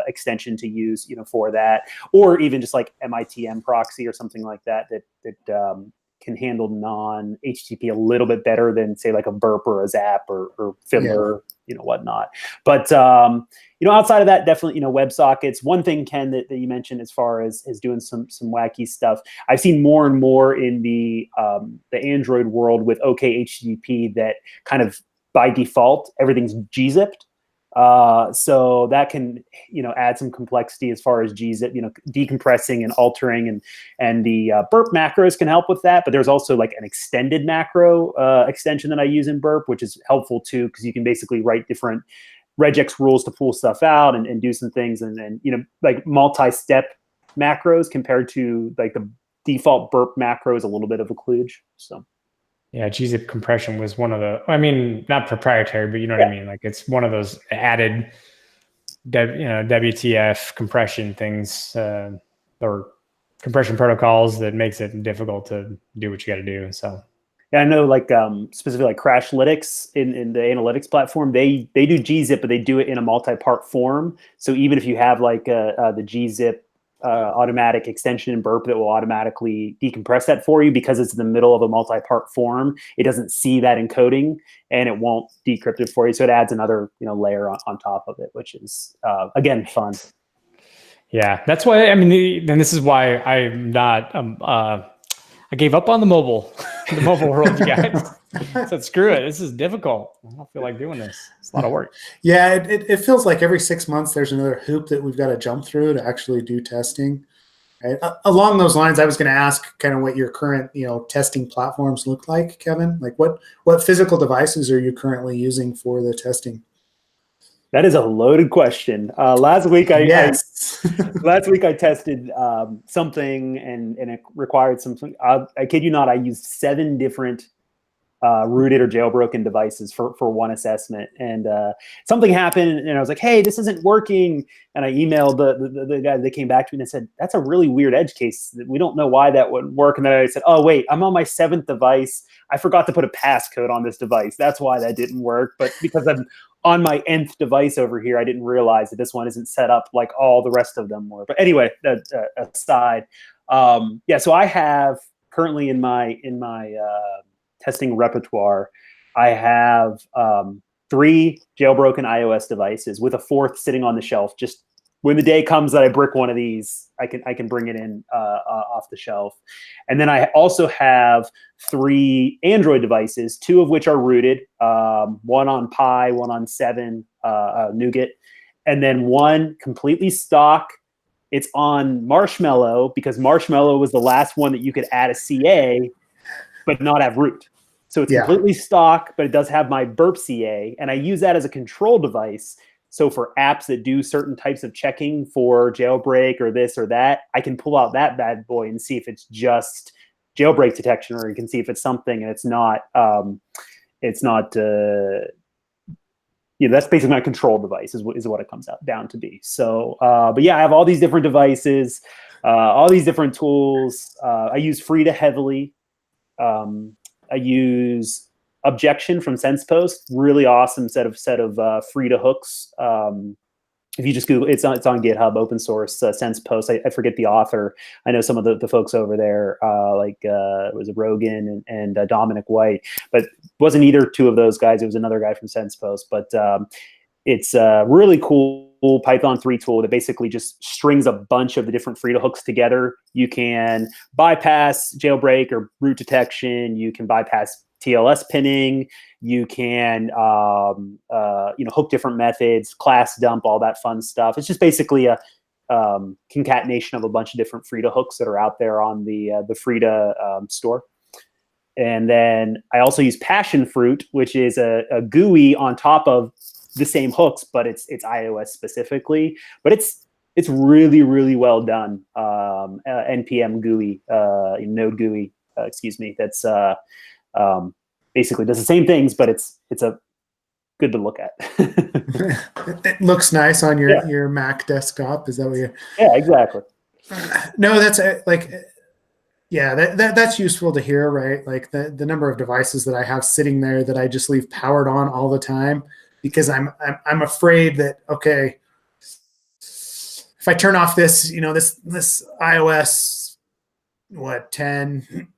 extension to use, for that, or even just MITM proxy or something like that can handle non-HTTP a little bit better than say a burp or a zap or Fiddler, whatnot. But outside of that, definitely WebSockets. One thing, Ken, that you mentioned as far as doing some wacky stuff, I've seen more and more in the Android world with OK HTTP that kind of by default everything's gzipped. So that can, add some complexity as far as gzip, decompressing and altering, and the burp macros can help with that. But there's also an extended macro extension that I use in burp, which is helpful too, because you can basically write different regex rules to pull stuff out and do some things, and then multi-step macros compared to the default burp macro is a little bit of a kludge. So. Yeah, gzip compression was one of the, not proprietary, but you know what I mean? It's one of those added, WTF compression things, or compression protocols that makes it difficult to do what you got to do. So. Yeah, I know, like specifically like Crashlytics in the analytics platform, they do gzip, but they do it in a multi-part form. So even if you have like the gzip automatic extension in burp that will automatically decompress that for you, because it's in the middle of a multi-part form, it doesn't see that encoding and it won't decrypt it for you. So it adds another layer on top of it, which is again fun. Yeah, that's why. I mean, and this is why I'm not. I gave up on the mobile world, you guys. Said, screw it. This is difficult. I don't feel like doing this. It's a lot of work. Yeah, it feels like every 6 months there's another hoop that we've got to jump through to actually do testing. Right? Along those lines, I was going to ask kind of what your current testing platforms look like, Kevin. Like what physical devices are you currently using for the testing? That is a loaded question. Last week I tested something and it required something. I kid you not, I used 7 different rooted or jailbroken devices for one assessment, and something happened and I was like, hey, this isn't working, and I emailed the guy that came back to me and I said, that's a really weird edge case. We don't know why that wouldn't work. And then I said, oh wait, I'm on my 7th device. I forgot to put a passcode on this device. That's why that didn't work. But because I'm on my nth device over here, I didn't realize that this one isn't set up like all the rest of them were. But anyway, that aside, yeah. So I have currently in my testing repertoire, I have 3 jailbroken iOS devices with a 4th sitting on the shelf. Just when the day comes that I brick one of these, I can bring it in off the shelf. And then I also have 3 Android devices, 2 of which are rooted, one on Pi, one on 7 Nougat, and then one completely stock. It's on Marshmallow because Marshmallow was the last one that you could add a CA but not have root. So it's completely stock, but it does have my burp CA, and I use that as a control device. So for apps that do certain types of checking for jailbreak or this or that, I can pull out that bad boy and see if it's just jailbreak detection, or you can see if it's something and it's not, that's basically my control device is what it comes out down to be. So, but yeah, I have all these different devices, all these different tools. I use Frida heavily. I use Objection from SensePost, really awesome set of Frida hooks. If you just Google, it's on GitHub, open source SensePost. I forget the author. I know some of the folks over there, it was Rogan and Dominic White, but it wasn't either 2 of those guys. It was another guy from SensePost. But it's a really cool Python 3 tool that basically just strings a bunch of the different Frida hooks together. You can bypass jailbreak or root detection. You can bypass TLS pinning. You can hook different methods, class dump, all that fun stuff. It's just basically a concatenation of a bunch of different Frida hooks that are out there on the Frida store. And then I also use Passion Fruit, which is a GUI on top of the same hooks, but it's iOS specifically. But it's really, really well done. NPM GUI, Node GUI, excuse me. That's basically does the same things, but it's a good to look at. It looks nice on your Mac desktop. Is that what you're? Yeah, exactly. No, that's that's useful to hear, right? Like the number of devices that I have sitting there that I just leave powered on all the time, because I'm afraid that, okay, if I turn off this, this iOS 10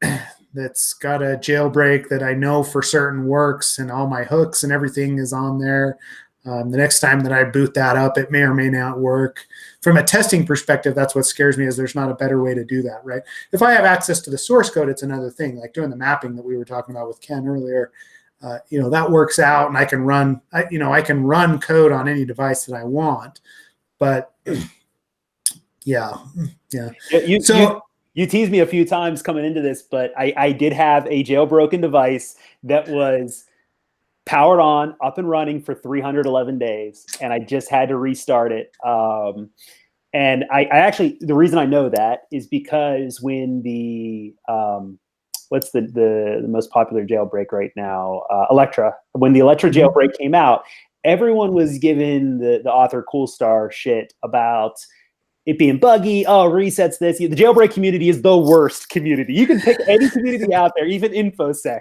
that's got a jailbreak that I know for certain works and all my hooks and everything is on there. The next time that I boot that up, it may or may not work. From a testing perspective, that's what scares me, is there's not a better way to do that, right? If I have access to the source code, it's another thing, like doing the mapping that we were talking about with Ken earlier. That works out, and I can run code on any device that I want. But yeah. You teased me a few times coming into this, but I did have a jailbroken device that was powered on, up and running for 311 days, and I just had to restart it. And I actually, the reason I know that is because when the what's the most popular jailbreak right now, Electra. When the Electra jailbreak came out, everyone was giving the author Coolstar shit about it being buggy. Oh, resets this. The jailbreak community is the worst community. You can pick any community out there, even InfoSec.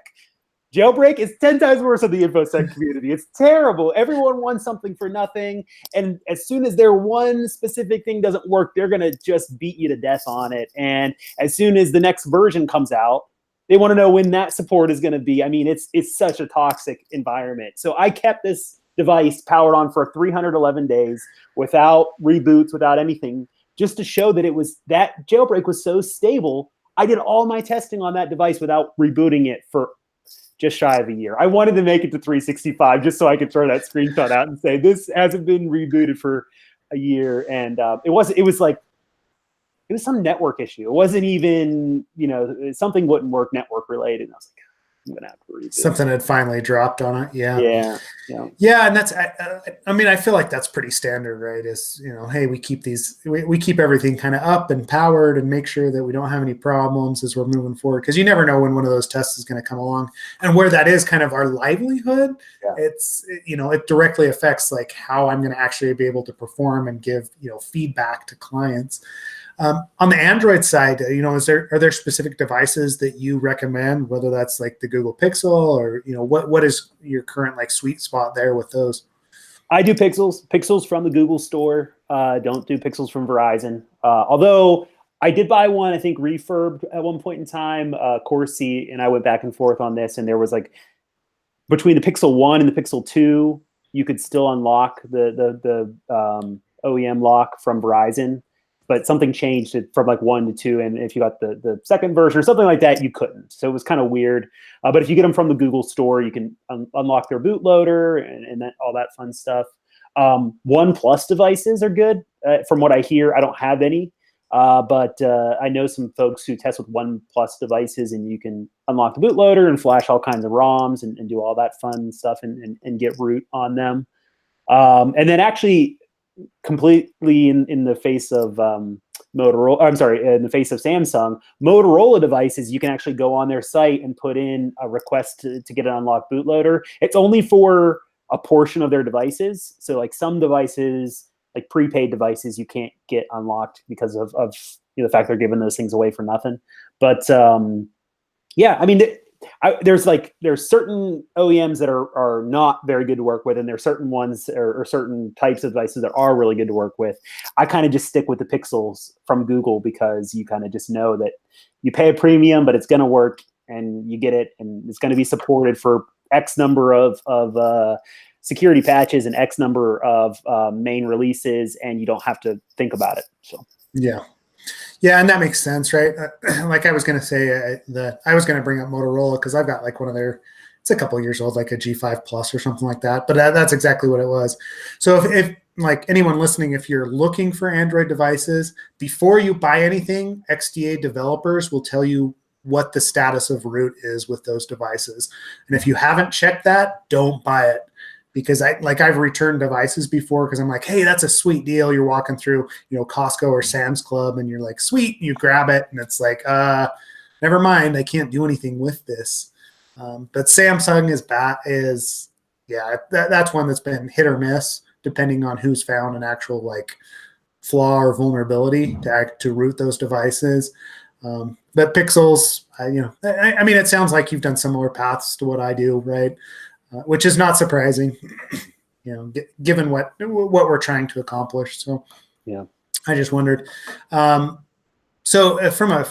Jailbreak is 10 times worse than the InfoSec community. It's terrible. Everyone wants something for nothing. And as soon as their one specific thing doesn't work, they're going to just beat you to death on it. And as soon as the next version comes out, they want to know when that support is going to be. I mean, it's such a toxic environment. So I kept this device powered on for 311 days without reboots, without anything, just to show that that jailbreak was so stable. I did all my testing on that device without rebooting it for just shy of a year. I wanted to make it to 365 just so I could throw that screenshot out and say, this hasn't been rebooted for a year. And it was some network issue. It wasn't even, something wouldn't work network related. And I was like, I'm going to have to reboot. Something had finally dropped on it. Yeah. And that's, I mean, I feel like that's pretty standard, right? Is, hey, we keep we keep everything kind of up and powered and make sure that we don't have any problems as we're moving forward. Cause you never know when one of those tests is going to come along, and where that is kind of our livelihood. Yeah. It directly affects like how I'm going to actually be able to perform and give, feedback to clients. On the Android side, are there specific devices that you recommend, whether that's like the Google Pixel or, what is your current like sweet spot there with those? I do Pixels from the Google store. Don't do Pixels from Verizon. Although I did buy one, I think refurbed at one point in time, Corsi, and I went back and forth on this, and there was like between the Pixel 1 and the Pixel 2, you could still unlock the OEM lock from Verizon. But something changed it from like 1 to 2, and if you got the second version or something like that, you couldn't. So it was kind of weird. But if you get them from the Google store, you can unlock their bootloader and all that fun stuff. OnePlus devices are good. From what I hear, I don't have any, but I know some folks who test with OnePlus devices, and you can unlock the bootloader and flash all kinds of ROMs and do all that fun stuff and get root on them. And then actually, completely in the face of Motorola, in the face of Samsung, Motorola devices, you can actually go on their site and put in a request to get an unlocked bootloader. It's only for a portion of their devices. So like some devices, like prepaid devices, you can't get unlocked because of the fact they're giving those things away for nothing. But yeah, I mean, there's certain OEMs that are not very good to work with, and there's certain ones or certain types of devices that are really good to work with. I kind of just stick with the Pixels from Google because you kind of just know that you pay a premium, but it's going to work, and you get it, and it's going to be supported for X number of security patches and X number of main releases, and you don't have to think about it. So yeah, and that makes sense, right? Like I was going to say I was going to bring up Motorola because I've got like one of it's a couple of years old, like a G5 Plus or something like that. But that's exactly what it was. So if like anyone listening, if you're looking for Android devices, before you buy anything, XDA developers will tell you what the status of root is with those devices. And if you haven't checked that, don't buy it. Because I've returned devices before because I'm like, hey, that's a sweet deal. You're walking through, Costco or Sam's Club, and you're like, sweet, and you grab it, and it's like, never mind, I can't do anything with this. But Samsung that's one that's been hit or miss depending on who's found an actual like flaw or vulnerability to root those devices. But Pixels, I mean, it sounds like you've done similar paths to what I do, right? Which is not surprising, given what we're trying to accomplish. So, yeah, I just wondered. So, from a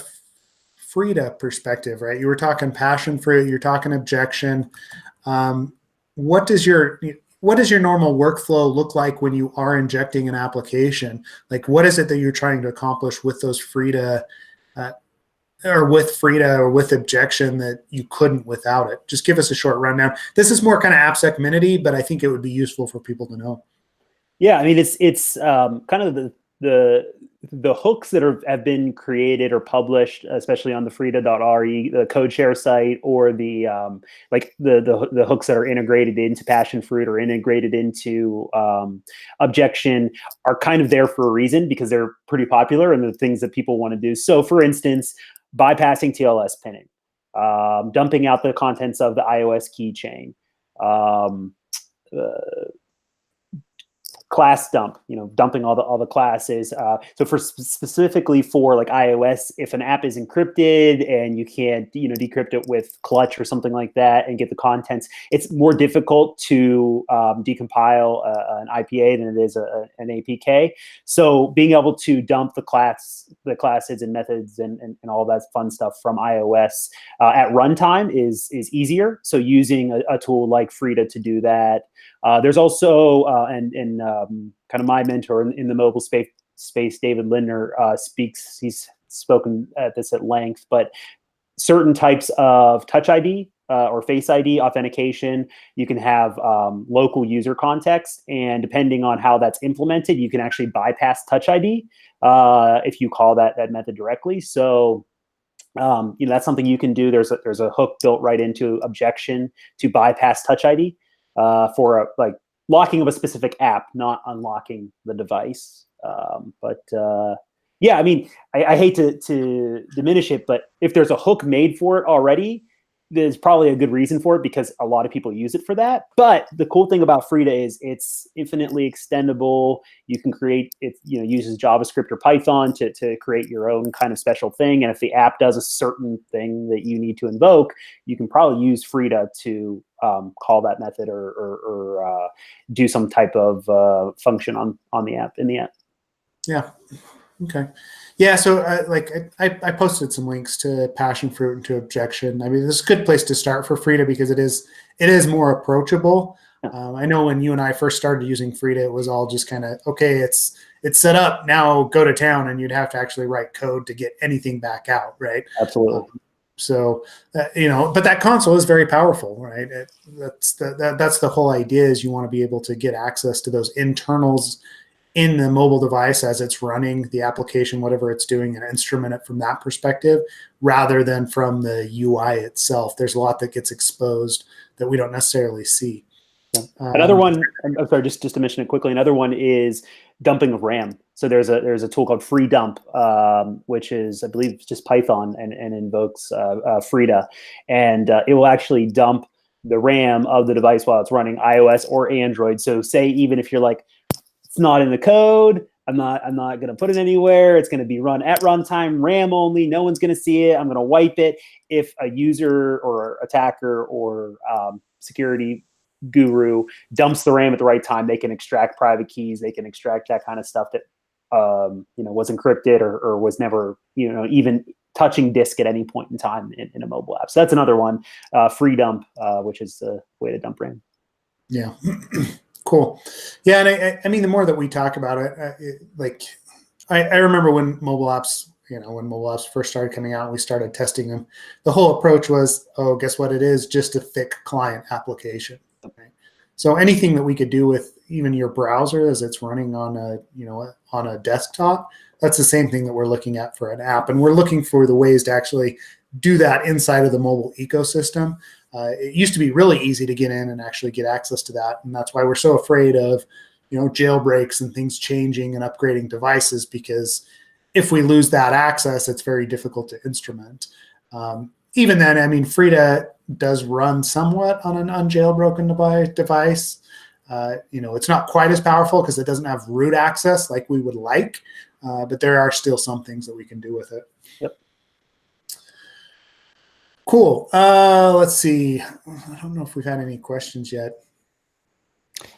Frida perspective, right? You were talking passion fruit. You're talking objection. What does your normal workflow look like when you are injecting an application? Like, what is it that you're trying to accomplish with those Frida? Or with Frida or with objection that you couldn't without it? Just give us a short rundown. This is more kind of AppSec minute-y, but I think it would be useful for people to know. Yeah, I mean, it's kind of the hooks that have been created or published, especially on the Frida.re, the code share site, or the the hooks that are integrated into passion fruit or integrated into objection are kind of there for a reason because they're pretty popular and the things that people want to do. So, for instance, bypassing TLS pinning, dumping out the contents of the iOS keychain, class dump, dumping all the classes. So specifically for like iOS, if an app is encrypted and you can't, decrypt it with Clutch or something like that and get the contents, it's more difficult to decompile an IPA than it is an APK. So being able to dump the classes and methods and all that fun stuff from iOS at runtime is easier. So using a tool like Frida to do that. There's also, and kind of my mentor in the mobile space, David Lindner, he's spoken at this at length, but certain types of Touch ID or Face ID authentication, you can have local user context, and depending on how that's implemented, you can actually bypass Touch ID if you call that method directly. So that's something you can do. There's a hook built right into Objection to bypass Touch ID for like locking of a specific app, not unlocking the device. Yeah, I mean, I hate to diminish it, but if there's a hook made for it already, there's probably a good reason for it because a lot of people use it for that. But the cool thing about Frida is it's infinitely extendable. You can create it, uses JavaScript or Python to create your own kind of special thing. And if the app does a certain thing that you need to invoke, you can probably use Frida to call that method or do some type of function on the app, in the app. Yeah. Okay. Yeah. So I posted some links to Passion Fruit and to Objection. I mean, this is a good place to start for Frida because it is more approachable. I know when you and I first started using Frida, it was all just kind of, okay, it's set up, now go to town, and you'd have to actually write code to get anything back out. Right. Absolutely. But that console is very powerful, right? That's the whole idea, is you want to be able to get access to those internals in the mobile device as it's running the application, whatever it's doing, and instrument it from that perspective rather than from the UI itself. There's a lot that gets exposed that we don't necessarily see. Another one, I'm sorry, just to mention it quickly, another one is dumping of RAM. So there's a tool called Free Dump, which is, I believe, just Python and invokes Frida. And it will actually dump the RAM of the device while it's running iOS or Android. So say even if you're like, it's not in the code, I'm not going to put it anywhere, it's going to be run at runtime, RAM only, no one's going to see it, I'm going to wipe it. If a user or attacker or security guru dumps the RAM at the right time, they can extract private keys, they can extract that kind of stuff that was encrypted or was never even touching disk at any point in time in a mobile app. So that's another one, Free Dump, which is the way to dump RAM. Yeah. Cool. Yeah. And I mean, the more that we talk about it, I remember when mobile apps first started coming out, we started testing them. The whole approach was, guess what it is? Just a thick client application. Okay. So anything that we could do with even your browser as it's running on a desktop, that's the same thing that we're looking at for an app. And we're looking for the ways to actually do that inside of the mobile ecosystem. It used to be really easy to get in and actually get access to that. And that's why we're so afraid of, jailbreaks and things changing and upgrading devices, because if we lose that access, it's very difficult to instrument. Even then, I mean, Frida does run somewhat on an unjailbroken device. It's not quite as powerful because it doesn't have root access like we would like, but there are still some things that we can do with it. Yep. Cool. Let's see. I don't know if we've had any questions yet.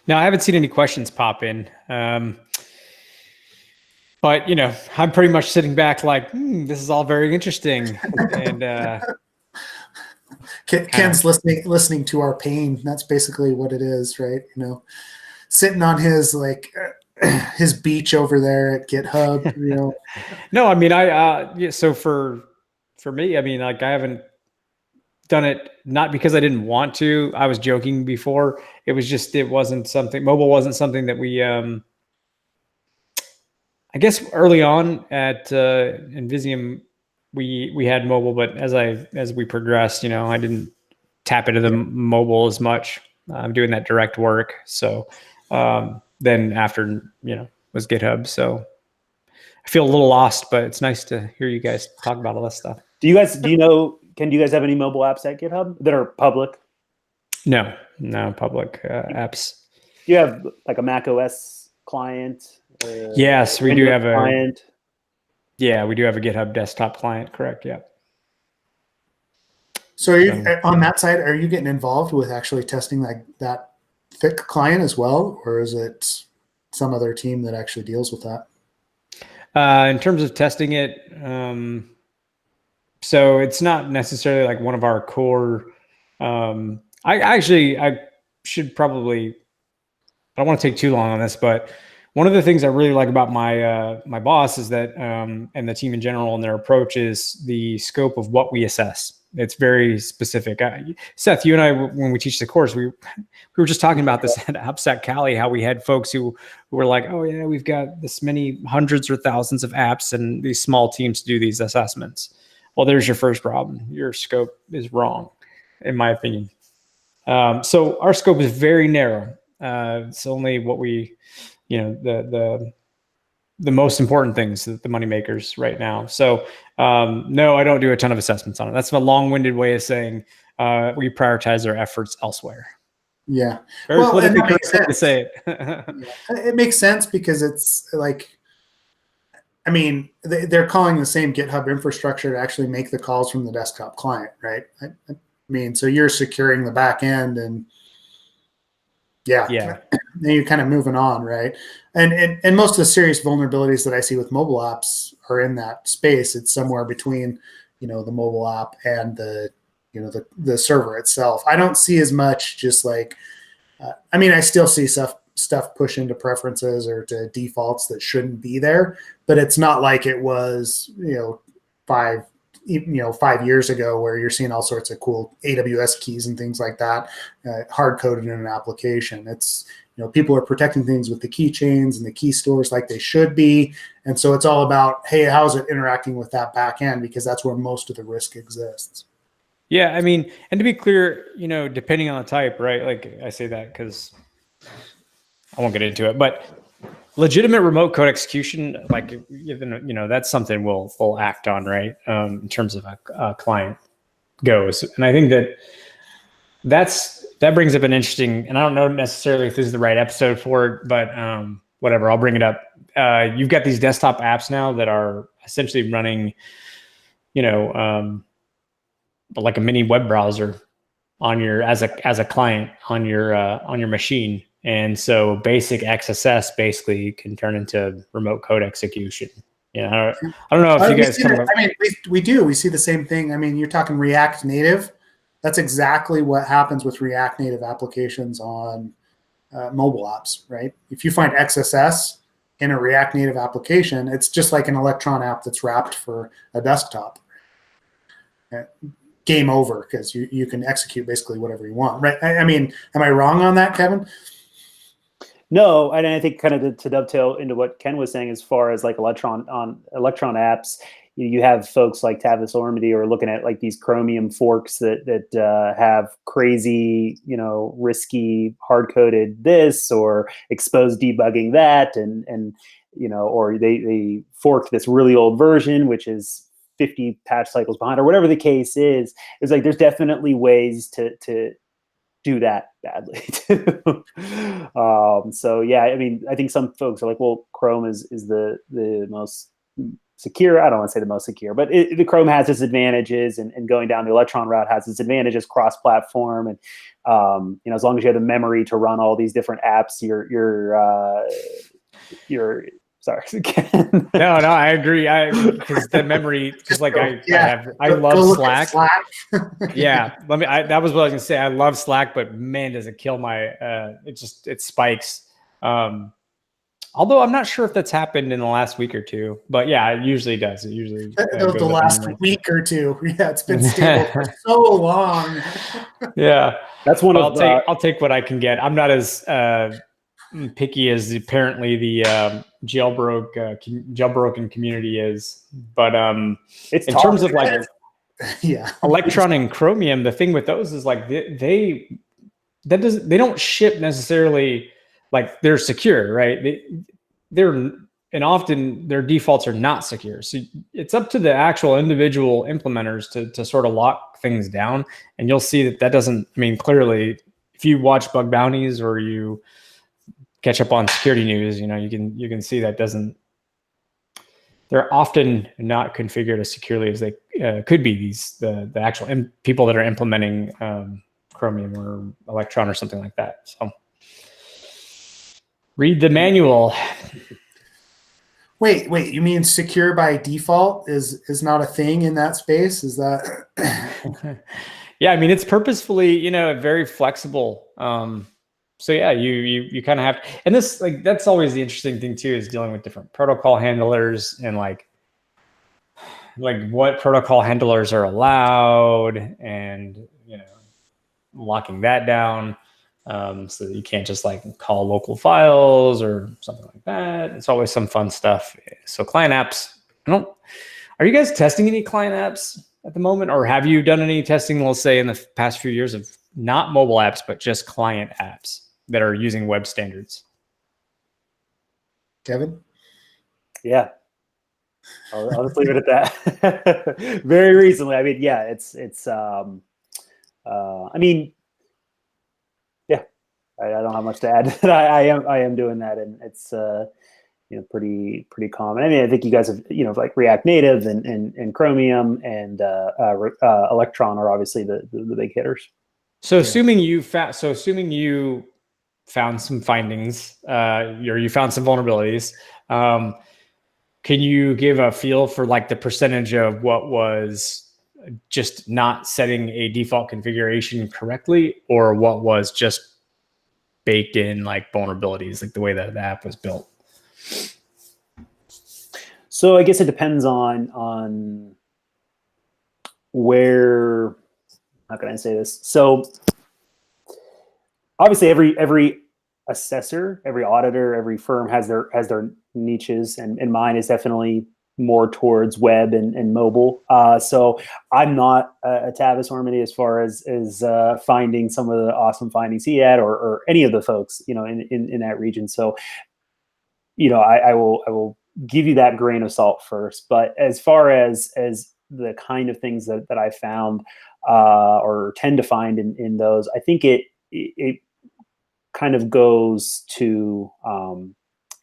No, I haven't seen any questions pop in. But, I'm pretty much sitting back like, this is all very interesting. And Ken's listening to our pain. That's basically what it is, right? Sitting on his his beach over there at GitHub. No, I mean, so for me, I mean, I haven't done it not because I didn't want to. I was joking before. It was just, mobile wasn't something that we, I guess early on at Invisium, we had mobile, but as we progressed, I didn't tap into the mobile as much. I'm doing that direct work. So then after, was GitHub. So I feel a little lost, but it's nice to hear you guys talk about all this stuff. Do you guys have any mobile apps at GitHub that are public? No public apps. Do you have like a Mac OS client. Yes, we do have client. we do have a GitHub desktop client. Correct. Yeah. So on that side, are you getting involved with actually testing that thick client as well, or is it some other team that actually deals with that? In terms of testing it, so it's not necessarily like one of our core. I should probably. I don't want to take too long on this, but one of the things I really like about my boss is that, and the team in general, and their approach is the scope of what we assess. It's very specific. Seth, you and I, when we teach the course, we were just talking about this at AppSec Cali, how we had folks who were like, oh yeah, we've got this many hundreds or thousands of apps and these small teams to do these assessments. Well, there's your first problem. Your scope is wrong, in my opinion. So our scope is very narrow. It's only what we, the most important things, the money makers right now. So no, I don't do a ton of assessments on it. That's a long-winded way of saying we prioritize our efforts elsewhere. Yeah. Very politically correct to say it. Yeah. It makes sense because it's like, I mean, they're calling the same GitHub infrastructure to actually make the calls from the desktop client, right? I mean, so you're securing the back end and then you're kind of moving on, right? And most of the serious vulnerabilities that I see with mobile apps are in that space. It's somewhere between, the mobile app and the server itself. I don't see as much just like, I still see stuff push into preferences or to defaults that shouldn't be there, but it's not like it was, 5 years ago where you're seeing all sorts of cool AWS keys and things like that, hard coded in an application. It's, people are protecting things with the keychains and the key stores like they should be. And so it's all about, hey, how's it interacting with that back end? Because that's where most of the risk exists. Yeah. And to be clear, depending on the type, right? Like I say that because I won't get into it, but legitimate remote code execution, like, that's something we'll act on, right? In terms of a client goes. And I think that brings up an interesting, and I don't know necessarily if this is the right episode for it, but whatever, I'll bring it up. You've got these desktop apps now that are essentially running, like a mini web browser on your, as a client on your machine. And so basic XSS basically can turn into remote code execution. I don't know if you guys come up. We do. We see the same thing. You're talking React Native. That's exactly what happens with React Native applications on mobile apps, right? If you find XSS in a React Native application, it's just like an Electron app that's wrapped for a desktop. Game over, because you can execute basically whatever you want, right? Am I wrong on that, Kevin? No, and I think kind of to dovetail into what Ken was saying, as far as like Electron apps, you have folks like Tavis Ormady or looking at like these Chromium forks that have crazy, risky hard coded this or exposed debugging that, and or they forked this really old version, which is 50 patch cycles behind, or whatever the case is. It's like there's definitely ways to do that badly too. So yeah, I think some folks are like, well, Chrome is the most secure. I don't want to say the most secure, but the Chrome has its advantages, and going down the Electron route has its advantages cross-platform. And as long as you have the memory to run all these different apps, you're sorry. No, I agree. Because the memory, because like I love Slack. Yeah, that was what I was gonna say. I love Slack, but man, does it kill my? It spikes. Although I'm not sure if that's happened in the last week or two, but yeah, it usually does. It usually the last week or two. Yeah, it's been stable for so long. Yeah, that's one of. I'll take what I can get. I'm not as picky as apparently the jailbroken community is, but it's in terms of like Electron and Chromium, the thing with those is like they don't ship necessarily like they're secure, right? And often their defaults are not secure. So it's up to the actual individual implementers to sort of lock things down. And you'll see that doesn't, clearly if you watch bug bounties or you catch up on security news, you can see that they're often not configured as securely as they could be. The actual people that are implementing Chromium or Electron or something like that. So read the manual. Wait, you mean secure by default is not a thing in that space? Is that? Yeah, I mean, it's purposefully, very flexible. So yeah, you kind of have, and this, like, that's always the interesting thing too, is dealing with different protocol handlers and like what protocol handlers are allowed, and locking that down, so that you can't just like call local files or something like that. It's always some fun stuff. So client apps, are you guys testing any client apps at the moment, or have you done any testing, let's say in the past few years, of not mobile apps, but just client apps that are using web standards? Kevin? Yeah. I'll just leave it at that. Very recently. I mean, yeah, I mean, yeah, I don't have much to add. I am doing that, and it's pretty common. I mean, I think you guys have like React Native and Chromium and Electron are obviously the big hitters. So assuming you found some findings, or you found some vulnerabilities, can you give a feel for like the percentage of what was just not setting a default configuration correctly, or what was just baked in like vulnerabilities, like the way that the app was built? So I guess it depends on where. How can I say this? So obviously, every assessor, every auditor, every firm has their niches, and mine is definitely more towards web and mobile. So I'm not a Tavis Ormany as far as finding some of the awesome findings he had, or any of the folks in that region. So I will give you that grain of salt first. But as far as the kind of things that I found or tend to find in those, I think it kind of goes to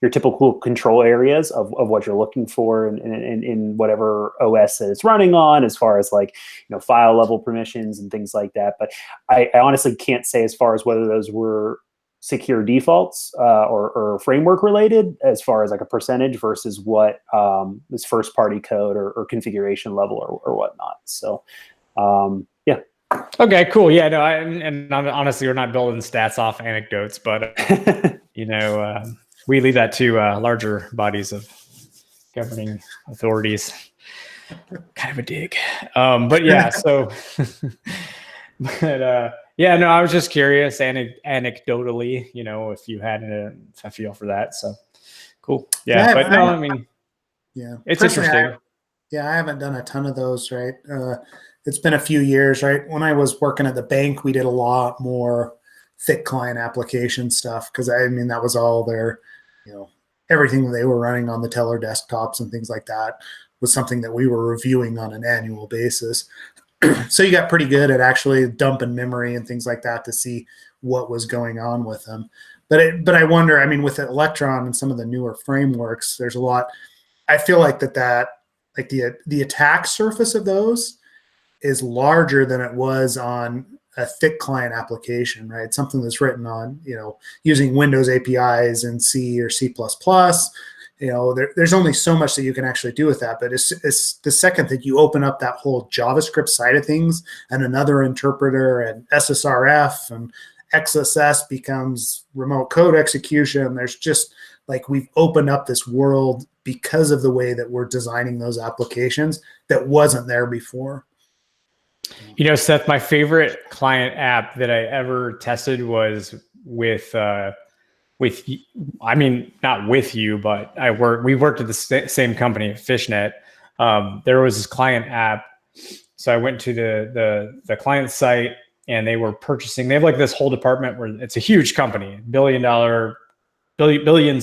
your typical control areas of what you're looking for in whatever OS that it's running on, as far as like file level permissions and things like that. But I honestly can't say as far as whether those were secure defaults or framework related, as far as like a percentage versus what is first party code or configuration level or whatnot. So yeah. Okay, cool. Yeah, no, and honestly, we're not building stats off anecdotes, but we leave that to larger bodies of governing authorities. Kind of a dig, but yeah. So, but yeah, no, I was just curious, anecdotally, if you had a feel for that. So cool. Yeah, but no, I mean, yeah, it's interesting. I haven't done a ton of those, right? It's been a few years, right? When I was working at the bank, we did a lot more thick client application stuff, because I mean, that was all their, everything that they were running on the teller desktops and things like that was something that we were reviewing on an annual basis. So you got pretty good at actually dumping memory and things like that to see what was going on with them. But I wonder, I mean, with Electron and some of the newer frameworks, there's a lot. I feel like that like the attack surface of those is larger than it was on a thick client application, right? Something that's written on, using Windows APIs and C or C++. There's only so much that you can actually do with that. But it's the second that you open up that whole JavaScript side of things and another interpreter and SSRF and XSS becomes remote code execution. There's just like, we've opened up this world because of the way that we're designing those applications that wasn't there before. Seth, my favorite client app that I ever tested was with I mean, not with you, but we worked at the same company, Fishnet. There was this client app. So I went to the client site, and they were purchasing, they have like this whole department where it's a huge company, billions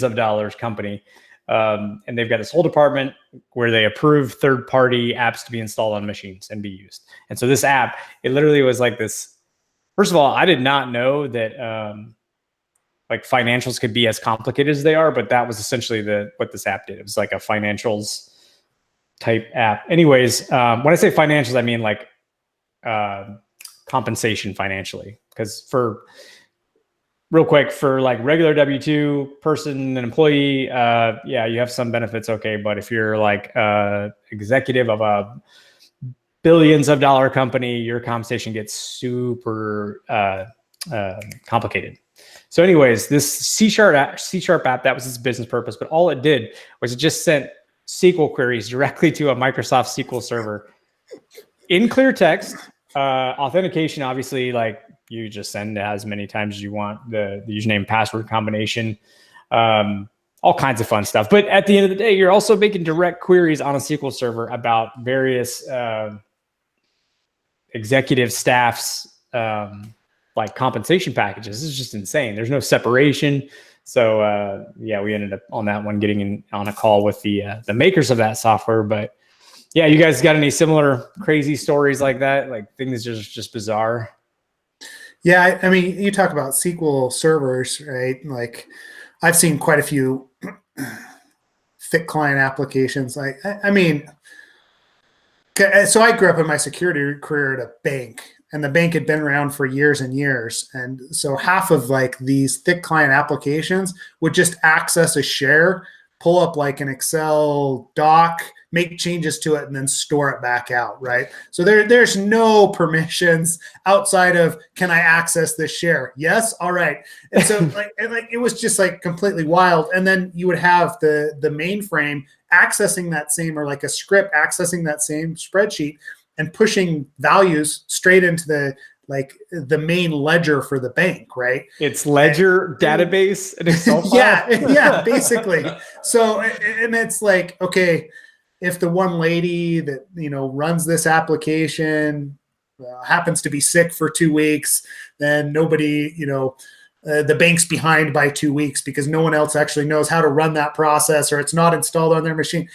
of dollars company. And they've got this whole department where they approve third-party apps to be installed on machines and be used. And so this app, it literally was like this. First of all, I did not know that like financials could be as complicated as they are, but that was essentially what this app did. It was like a financials type app. Anyways, when I say financials, I mean like compensation financially, because real quick, for like regular W-2 person, an employee, yeah, you have some benefits, okay. But if you're like executive of a billions of dollar company, your compensation gets super complicated. So anyways, this C# app, that was its business purpose, but all it did was it just sent SQL queries directly to a Microsoft SQL server in clear text. Authentication, obviously, like you just send as many times as you want, the username password combination, all kinds of fun stuff. But at the end of the day, you're also making direct queries on a SQL server about various executive staff's like compensation packages. This is just insane. There's no separation. So yeah, we ended up on that one getting on a call with the makers of that software. But yeah, you guys got any similar crazy stories like that? Like things just bizarre? Yeah, I mean, you talk about SQL servers, right? Like, I've seen quite a few thick client applications. Like, I mean, so I grew up in my security career at a bank, and the bank had been around for years and years. And so half of like these thick client applications would just access a share, pull up like an Excel doc, make changes to it, and then store it back out, right? So there's no permissions outside of, can I access this share? Yes, all right. And so like it was just like completely wild. And then you would have the mainframe accessing that same, or like a script accessing that same spreadsheet and pushing values straight into the main ledger for the bank, right? It's ledger database, an Excel file. yeah, basically. So, and it's like, okay, if the one lady that, runs this application happens to be sick for 2 weeks, then nobody, the bank's behind by 2 weeks because no one else actually knows how to run that process, or it's not installed on their machine.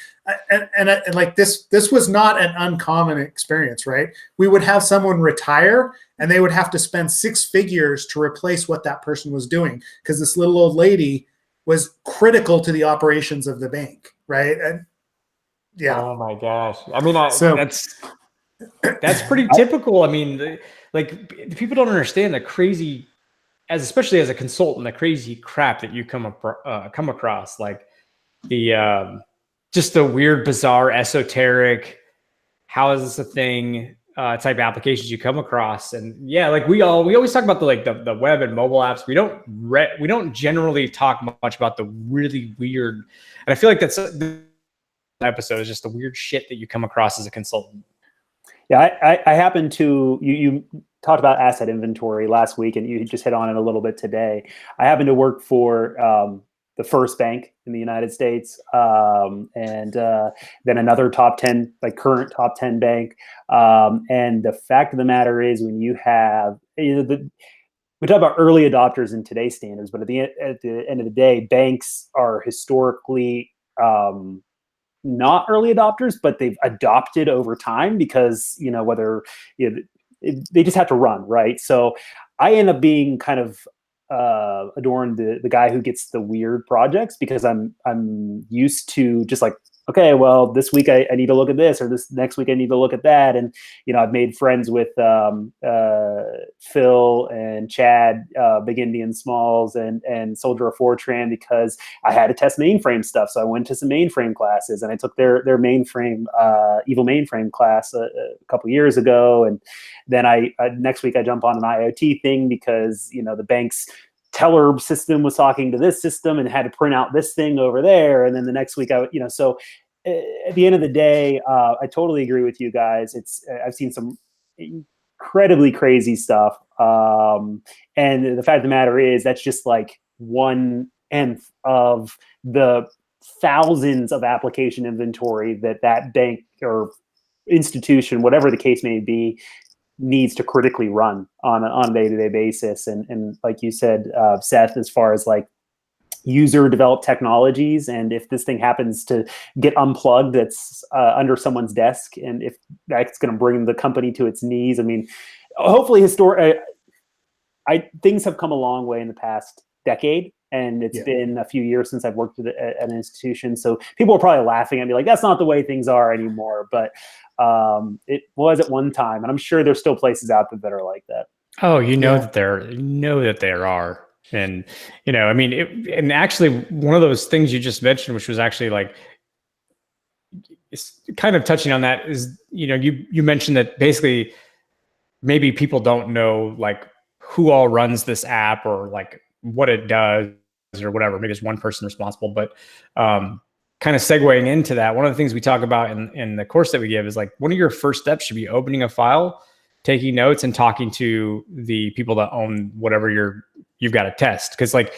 And like this was not an uncommon experience, right? We would have someone retire and they would have to spend 6 figures to replace what that person was doing, because this little old lady was critical to the operations of the bank, right? And yeah. Oh my gosh. I mean, that's pretty typical. I mean, like people don't understand the crazy, especially as a consultant, the crazy crap that you come across, like the just the weird, bizarre, esoteric, how is this a thing type applications you come across. And yeah, like we always talk about the web and mobile apps. We don't generally talk much about the really weird, and I feel like that's episode is just the weird shit that you come across as a consultant. Yeah, I happen to, you talked about asset inventory last week, and you just hit on it a little bit today. I happen to work for the first bank in the United States, and then another top 10, like current top 10 bank. And the fact of the matter is, when you have, we talk about early adopters in today's standards, but at the end of the day, banks are historically not early adopters, but they've adopted over time because, they just have to run, right? So I end up being kind of adorned the guy who gets the weird projects, because I'm used to just like, okay, well, this week I need to look at this, or this next week I need to look at that. And, I've made friends with Phil and Chad, Big Indian Smalls, and Soldier of Fortran, because I had to test mainframe stuff. So I went to some mainframe classes, and I took their mainframe, evil mainframe class a couple years ago. And then next week I jump on an IoT thing because, the bank's teller system was talking to this system and had to print out this thing over there. And then the next week so at the end of the day, I totally agree with you guys. I've seen some incredibly crazy stuff. And the fact of the matter is, that's just like 1/10 of the thousands of application inventory that bank or institution, whatever the case may be, needs to critically run on a day-to-day basis. And like you said, Seth, as far as like user developed technologies, and if this thing happens to get unplugged, that's under someone's desk, and if that's going to bring the company to its knees, I mean, hopefully things have come a long way in the past decade. And it's been a few years since I've worked at an institution. So people are probably laughing at me like, that's not the way things are anymore. But it was at one time. And I'm sure there's still places out there that are like that. Oh, that there are. And, I mean, and actually one of those things you just mentioned, which was actually like, it's kind of touching on that is, you mentioned that basically maybe people don't know like who all runs this app or like what it does or whatever. Maybe there's one person responsible, but kind of segueing into that, one of the things we talk about in the course that we give is like one of your first steps should be opening a file, taking notes, and talking to the people that own whatever you've got to test. Because like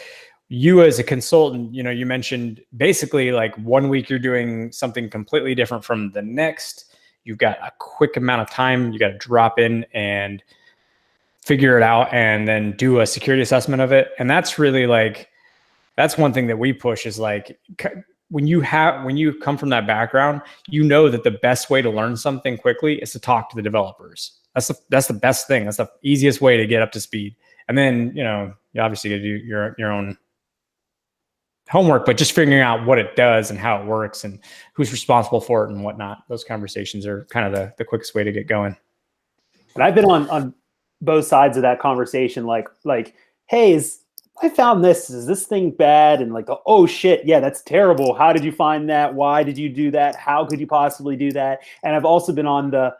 you as a consultant, you mentioned basically like 1 week you're doing something completely different from the next. You've got a quick amount of time. You got to drop in and figure it out and then do a security assessment of it. And that's really like, that's one thing that we push is like, when you come from that background, that the best way to learn something quickly is to talk to the developers. That's the best thing. That's the easiest way to get up to speed. And then, you obviously got to do your own homework, but just figuring out what it does and how it works and who's responsible for it and whatnot. Those conversations are kind of the quickest way to get going. And I've been on both sides of that conversation. Like, hey, I found this. Is this thing bad? And like, oh shit, yeah, that's terrible. How did you find that? Why did you do that? How could you possibly do that? And I've also been on the,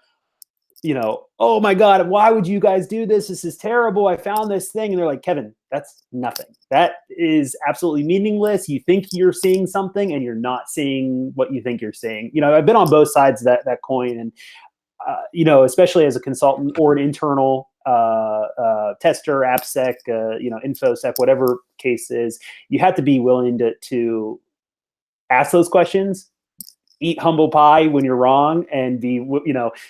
oh my God, why would you guys do this? This is terrible. I found this thing. And they're like, Kevin, that's nothing. That is absolutely meaningless. You think you're seeing something and you're not seeing what you think you're seeing. I've been on both sides of that coin. And, especially as a consultant or an internal tester, AppSec, InfoSec, whatever case is, you have to be willing to ask those questions, eat humble pie when you're wrong, and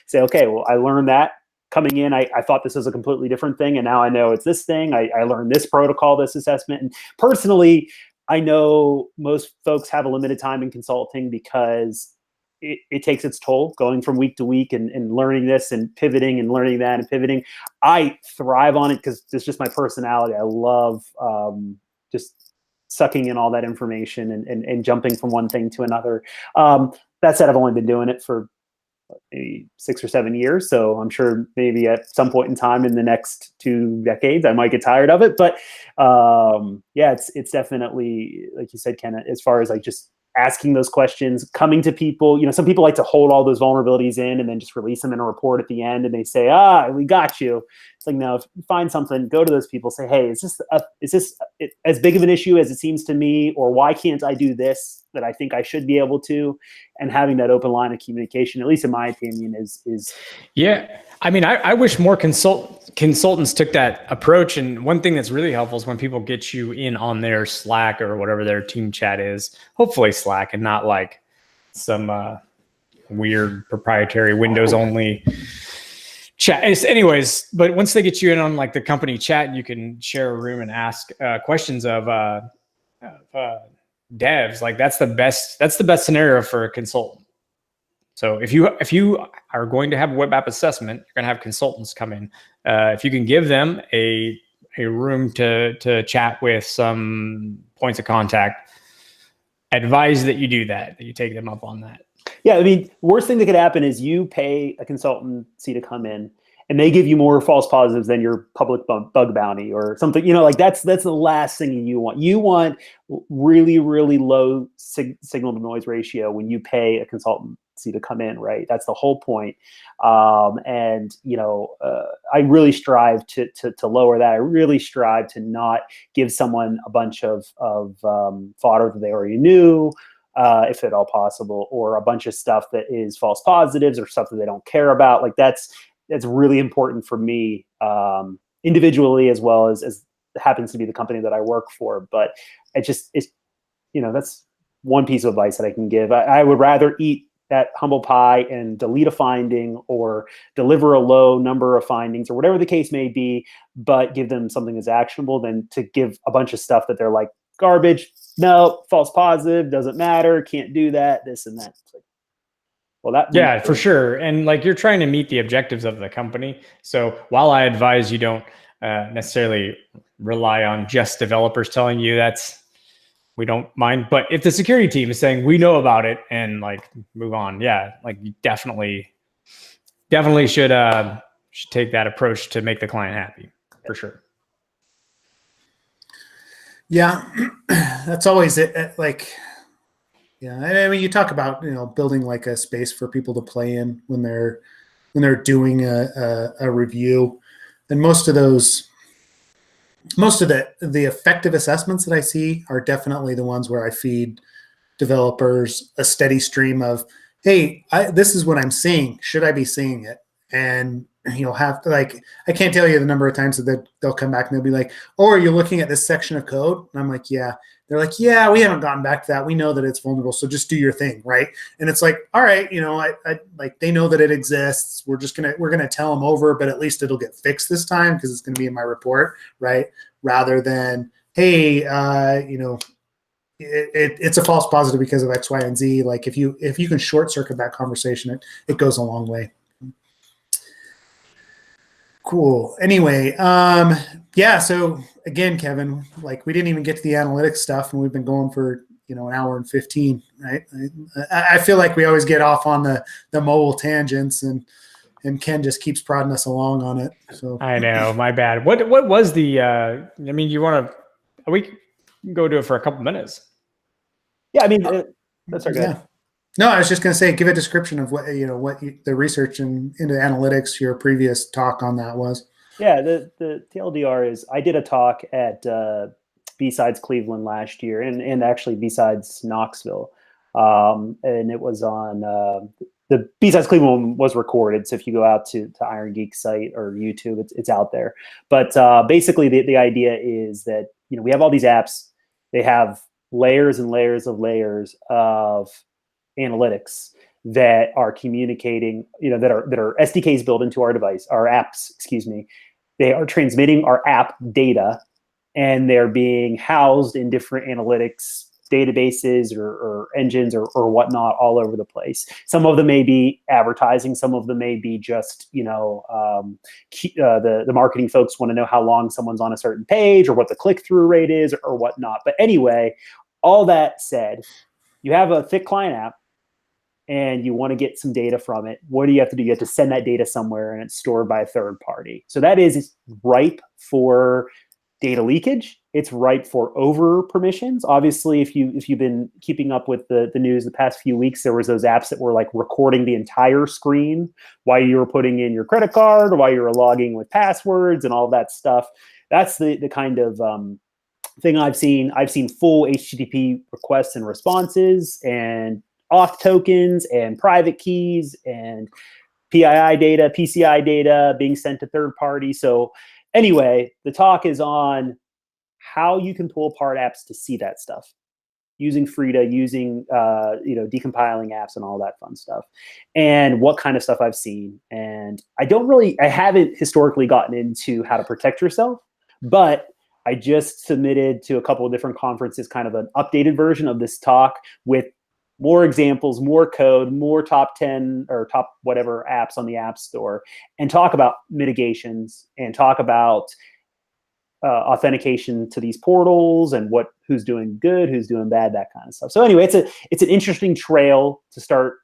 say, okay, well, I learned that coming in. I thought this was a completely different thing, and now I know it's this thing. I learned this protocol, this assessment. And personally, I know most folks have a limited time in consulting because it takes its toll going from week to week and learning this and pivoting and learning that and pivoting. I thrive on it because it's just my personality. I love just sucking in all that information and jumping from one thing to another. That said, I've only been doing it for maybe 6 or 7 years. So I'm sure maybe at some point in time in the next 2 decades, I might get tired of it. But it's definitely, like you said, Ken, as far as like just asking those questions, coming to people, some people like to hold all those vulnerabilities in and then just release them in a report at the end. And they say, we got you. It's like, no, if you find something, go to those people, say, hey, is this as big of an issue as it seems to me? Or why can't I do this that I think I should be able to? And having that open line of communication, at least in my opinion, is. Yeah. I mean, I wish more consultants took that approach. And one thing that's really helpful is when people get you in on their Slack or whatever their team chat is, hopefully Slack and not like some weird proprietary Windows only chat. Anyways, but once they get you in on like the company chat, you can share a room and ask questions of devs. Like that's the best scenario for a consultant. So if you are going to have a web app assessment, you're going to have consultants come in. If you can give them a room to chat with some points of contact, advise that you do that you take them up on that. Yeah, I mean, worst thing that could happen is you pay a consultancy to come in and they give you more false positives than your public bug bounty or something. Like that's the last thing you want. You want really, really low signal to noise ratio when you pay a consultancy to come in, right? That's the whole point. I really strive to lower that. I really strive to not give someone a bunch of fodder that they already knew, if at all possible, or a bunch of stuff that is false positives or stuff that they don't care about. Like that's really important for me, individually, as well as happens to be the company that I work for. But that's one piece of advice that I can give. I would rather eat that humble pie and delete a finding or deliver a low number of findings or whatever the case may be, but give them something that's actionable than to give a bunch of stuff that they're like, garbage, no, false positive, doesn't matter, can't do that, this and that. It's like, well, yeah, for sure. And like you're trying to meet the objectives of the company. So while I advise you don't necessarily rely on just developers telling you we don't mind. But if the security team is saying we know about it and like move on, yeah, like you definitely should take that approach to make the client happy for sure. Yeah, that's always it. Like, yeah, I mean, you talk about building like a space for people to play in when they're doing a review, and most of the effective assessments that I see are definitely the ones where I feed developers a steady stream of, hey, this is what I'm seeing. Should I be seeing it? And have to, like, I can't tell you the number of times that they'll come back and they'll be like, oh, are you looking at this section of code? And I'm like, yeah. They're like, yeah, we haven't gotten back to that. We know that it's vulnerable, so just do your thing, right? And it's like, all right, I like, they know that it exists. We're gonna tell them over, but at least it'll get fixed this time because it's gonna be in my report, right? Rather than, hey, it's a false positive because of X, Y, and Z. Like if you can short circuit that conversation, it goes a long way. Cool. Anyway, yeah. So again, Kevin, like we didn't even get to the analytics stuff, and we've been going for an hour and 15. Right? I feel like we always get off on the mobile tangents, and Ken just keeps prodding us along on it. So I know, my bad. What was the? I mean, we can go do it for a couple minutes. Yeah, I mean, that's our good. Yeah. No, I was just going to say, give a description of what the research into analytics. Your previous talk on that was. Yeah, the TLDR is I did a talk at B-Sides Cleveland last year, and actually B-Sides Knoxville, and it was on the B-Sides Cleveland was recorded. So if you go out to Iron Geek site or YouTube, it's out there. But basically, the idea is that we have all these apps. They have layers and layers of analytics that are communicating, that are SDKs built into our device, our apps, excuse me. They are transmitting our app data, and they're being housed in different analytics databases or engines or whatnot all over the place. Some of them may be advertising. Some of them may be just, the marketing folks want to know how long someone's on a certain page or what the click-through rate is or whatnot. But anyway, all that said, you have a thick client app and you want to get some data from it. What do you have to do? You have to send that data somewhere, and it's stored by a third party. So that is ripe for data leakage. It's ripe for over permissions. Obviously, if you've been keeping up with the news the past few weeks, there was those apps that were like recording the entire screen while you were putting in your credit card or while you were logging with passwords and all that stuff. That's the kind of thing I've seen. I've seen full HTTP requests and responses and auth tokens and private keys and PII data, PCI data being sent to third parties. So anyway, the talk is on how you can pull apart apps to see that stuff using Frida, using decompiling apps and all that fun stuff, and what kind of stuff I've seen. And I haven't historically gotten into how to protect yourself, but I just submitted to a couple of different conferences kind of an updated version of this talk with more examples, more code, more top 10 or top whatever apps on the App Store, and talk about mitigations and talk about authentication to these portals and who's doing good, who's doing bad, that kind of stuff. So anyway, it's an interesting trail to start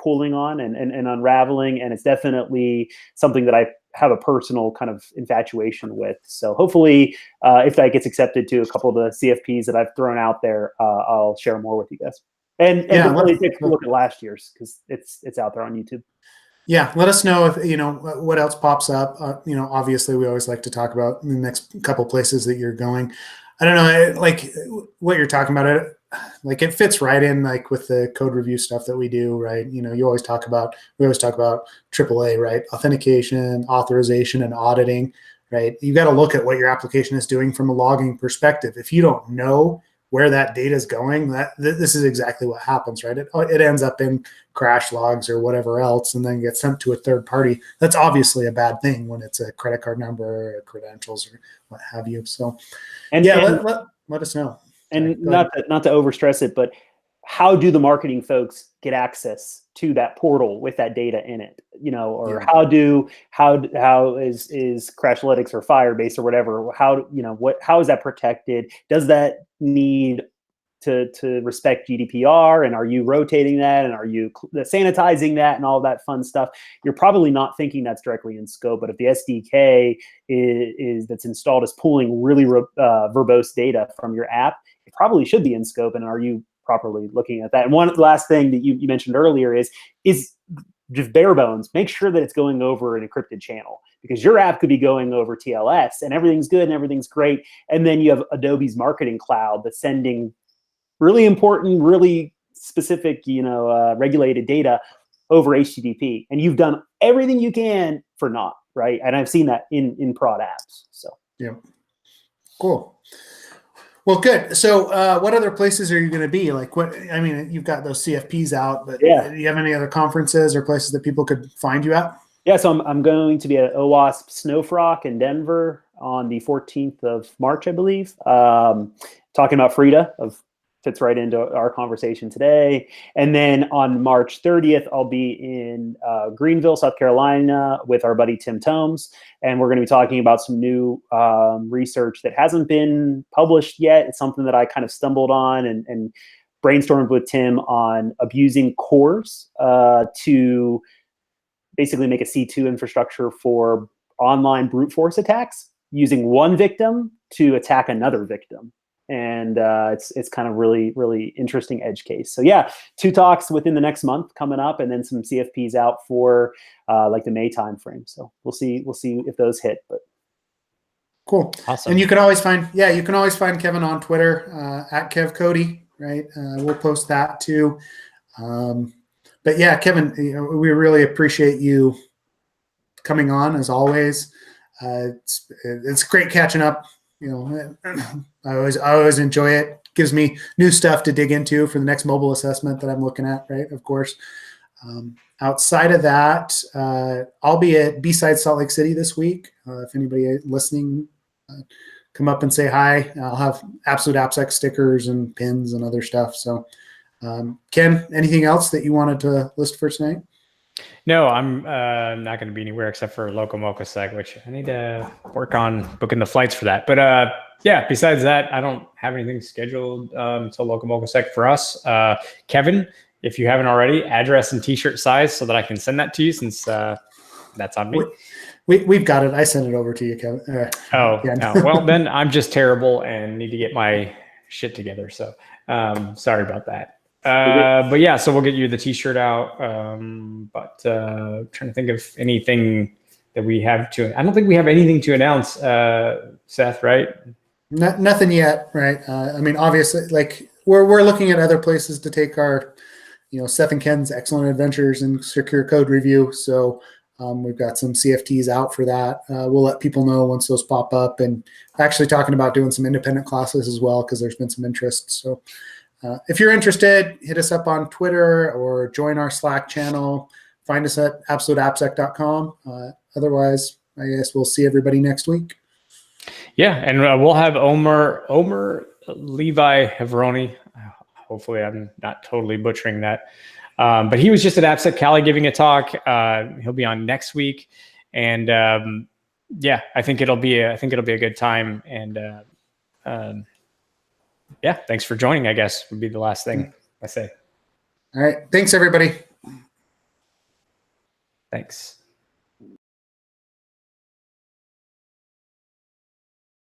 pulling on and unraveling, and it's definitely something that I have a personal kind of infatuation with. So hopefully, if that gets accepted to a couple of the CFPs that I've thrown out there, I'll share more with you guys. And really take a look at last year's because it's out there on YouTube. Yeah, let us know if what else pops up. Obviously, we always like to talk about the next couple places that you're going. I don't know, like what you're talking about. It fits right in like with the code review stuff that we do, right? We always talk about AAA, right? Authentication, authorization, and auditing, right? You got to look at what your application is doing from a logging perspective. If you don't know where that data is going, this is exactly what happens, right? It ends up in crash logs or whatever else, and then gets sent to a third party. That's obviously a bad thing when it's a credit card number or credentials or what have you. So, let us know. And not to overstress it, but how do the marketing folks get access to that portal with that data in it, or how is Crashlytics or Firebase or whatever, how is that protected? Does that need to respect GDPR, and are you rotating that, and are you sanitizing that, and all that fun stuff? You're probably not thinking that's directly in scope, but if the SDK is that's installed is pulling really verbose data from your app, it probably should be in scope. And are you properly looking at that? And one last thing that you mentioned earlier is just bare bones. Make sure that it's going over an encrypted channel, because your app could be going over TLS and everything's good and everything's great, and then you have Adobe's Marketing Cloud that's sending really important, really specific, regulated data over HTTP, and you've done everything you can for naught, right? And I've seen that in prod apps. So yeah, cool. Well, good. So, what other places are you going to be? You've got those CFPs out, but do you have any other conferences or places that people could find you at? Yeah, so I'm going to be at OWASP Snowfrock in Denver on the 14th of March, I believe, talking about Frida fits right into our conversation today. And then on March 30th, I'll be in Greenville, South Carolina with our buddy Tim Tomes. And we're going to be talking about some new research that hasn't been published yet. It's something that I kind of stumbled on and brainstormed with Tim on abusing cores to basically make a C2 infrastructure for online brute force attacks, using one victim to attack another victim. And it's kind of really, really interesting edge case. So yeah, 2 talks within the next month coming up, and then some CFPs out for like the May timeframe. So we'll see if those hit. But cool, awesome. And you can always find Kevin on Twitter at Kev Cody, right? We'll post that too. But yeah, Kevin, we really appreciate you coming on as always. It's great catching up. I always enjoy it. Gives me new stuff to dig into for the next mobile assessment that I'm looking at, right? Of course. Outside of that, I'll be at B-Side Salt Lake City this week. If anybody listening, come up and say hi. I'll have Absolute AppSec stickers and pins and other stuff. So, Ken, anything else that you wanted to list for tonight? No, I'm not going to be anywhere except for Local Mocha Sec, which I need to work on booking the flights for that. But yeah, besides that, I don't have anything scheduled until Local Mocha Sec for us. Kevin, if you haven't already, address and t-shirt size so that I can send that to you, since that's on me. We've got it. I sent it over to you, Kevin. Yeah. No. Well, then I'm just terrible and need to get my shit together. So sorry about that. But yeah, so we'll get you the t-shirt out. But trying to think of anything that we have to. I don't think we have anything to announce, Seth. Right? Nothing yet, right? Obviously, like we're looking at other places to take our, Seth and Ken's excellent adventures in secure code review. So we've got some CFTs out for that. We'll let people know once those pop up, and actually talking about doing some independent classes as well, because there's been some interest. So. If you're interested, hit us up on Twitter or join our Slack channel. Find us at absoluteappsec.com. Otherwise, I guess we'll see everybody next week. Yeah, and we'll have Omer Levi Hevroni. Hopefully, I'm not totally butchering that. But he was just at AppSec Cali giving a talk. He'll be on next week, and yeah, I think it'll be a good time. And yeah, thanks for joining, I guess, would be the last thing I say. All right. Thanks, everybody. Thanks.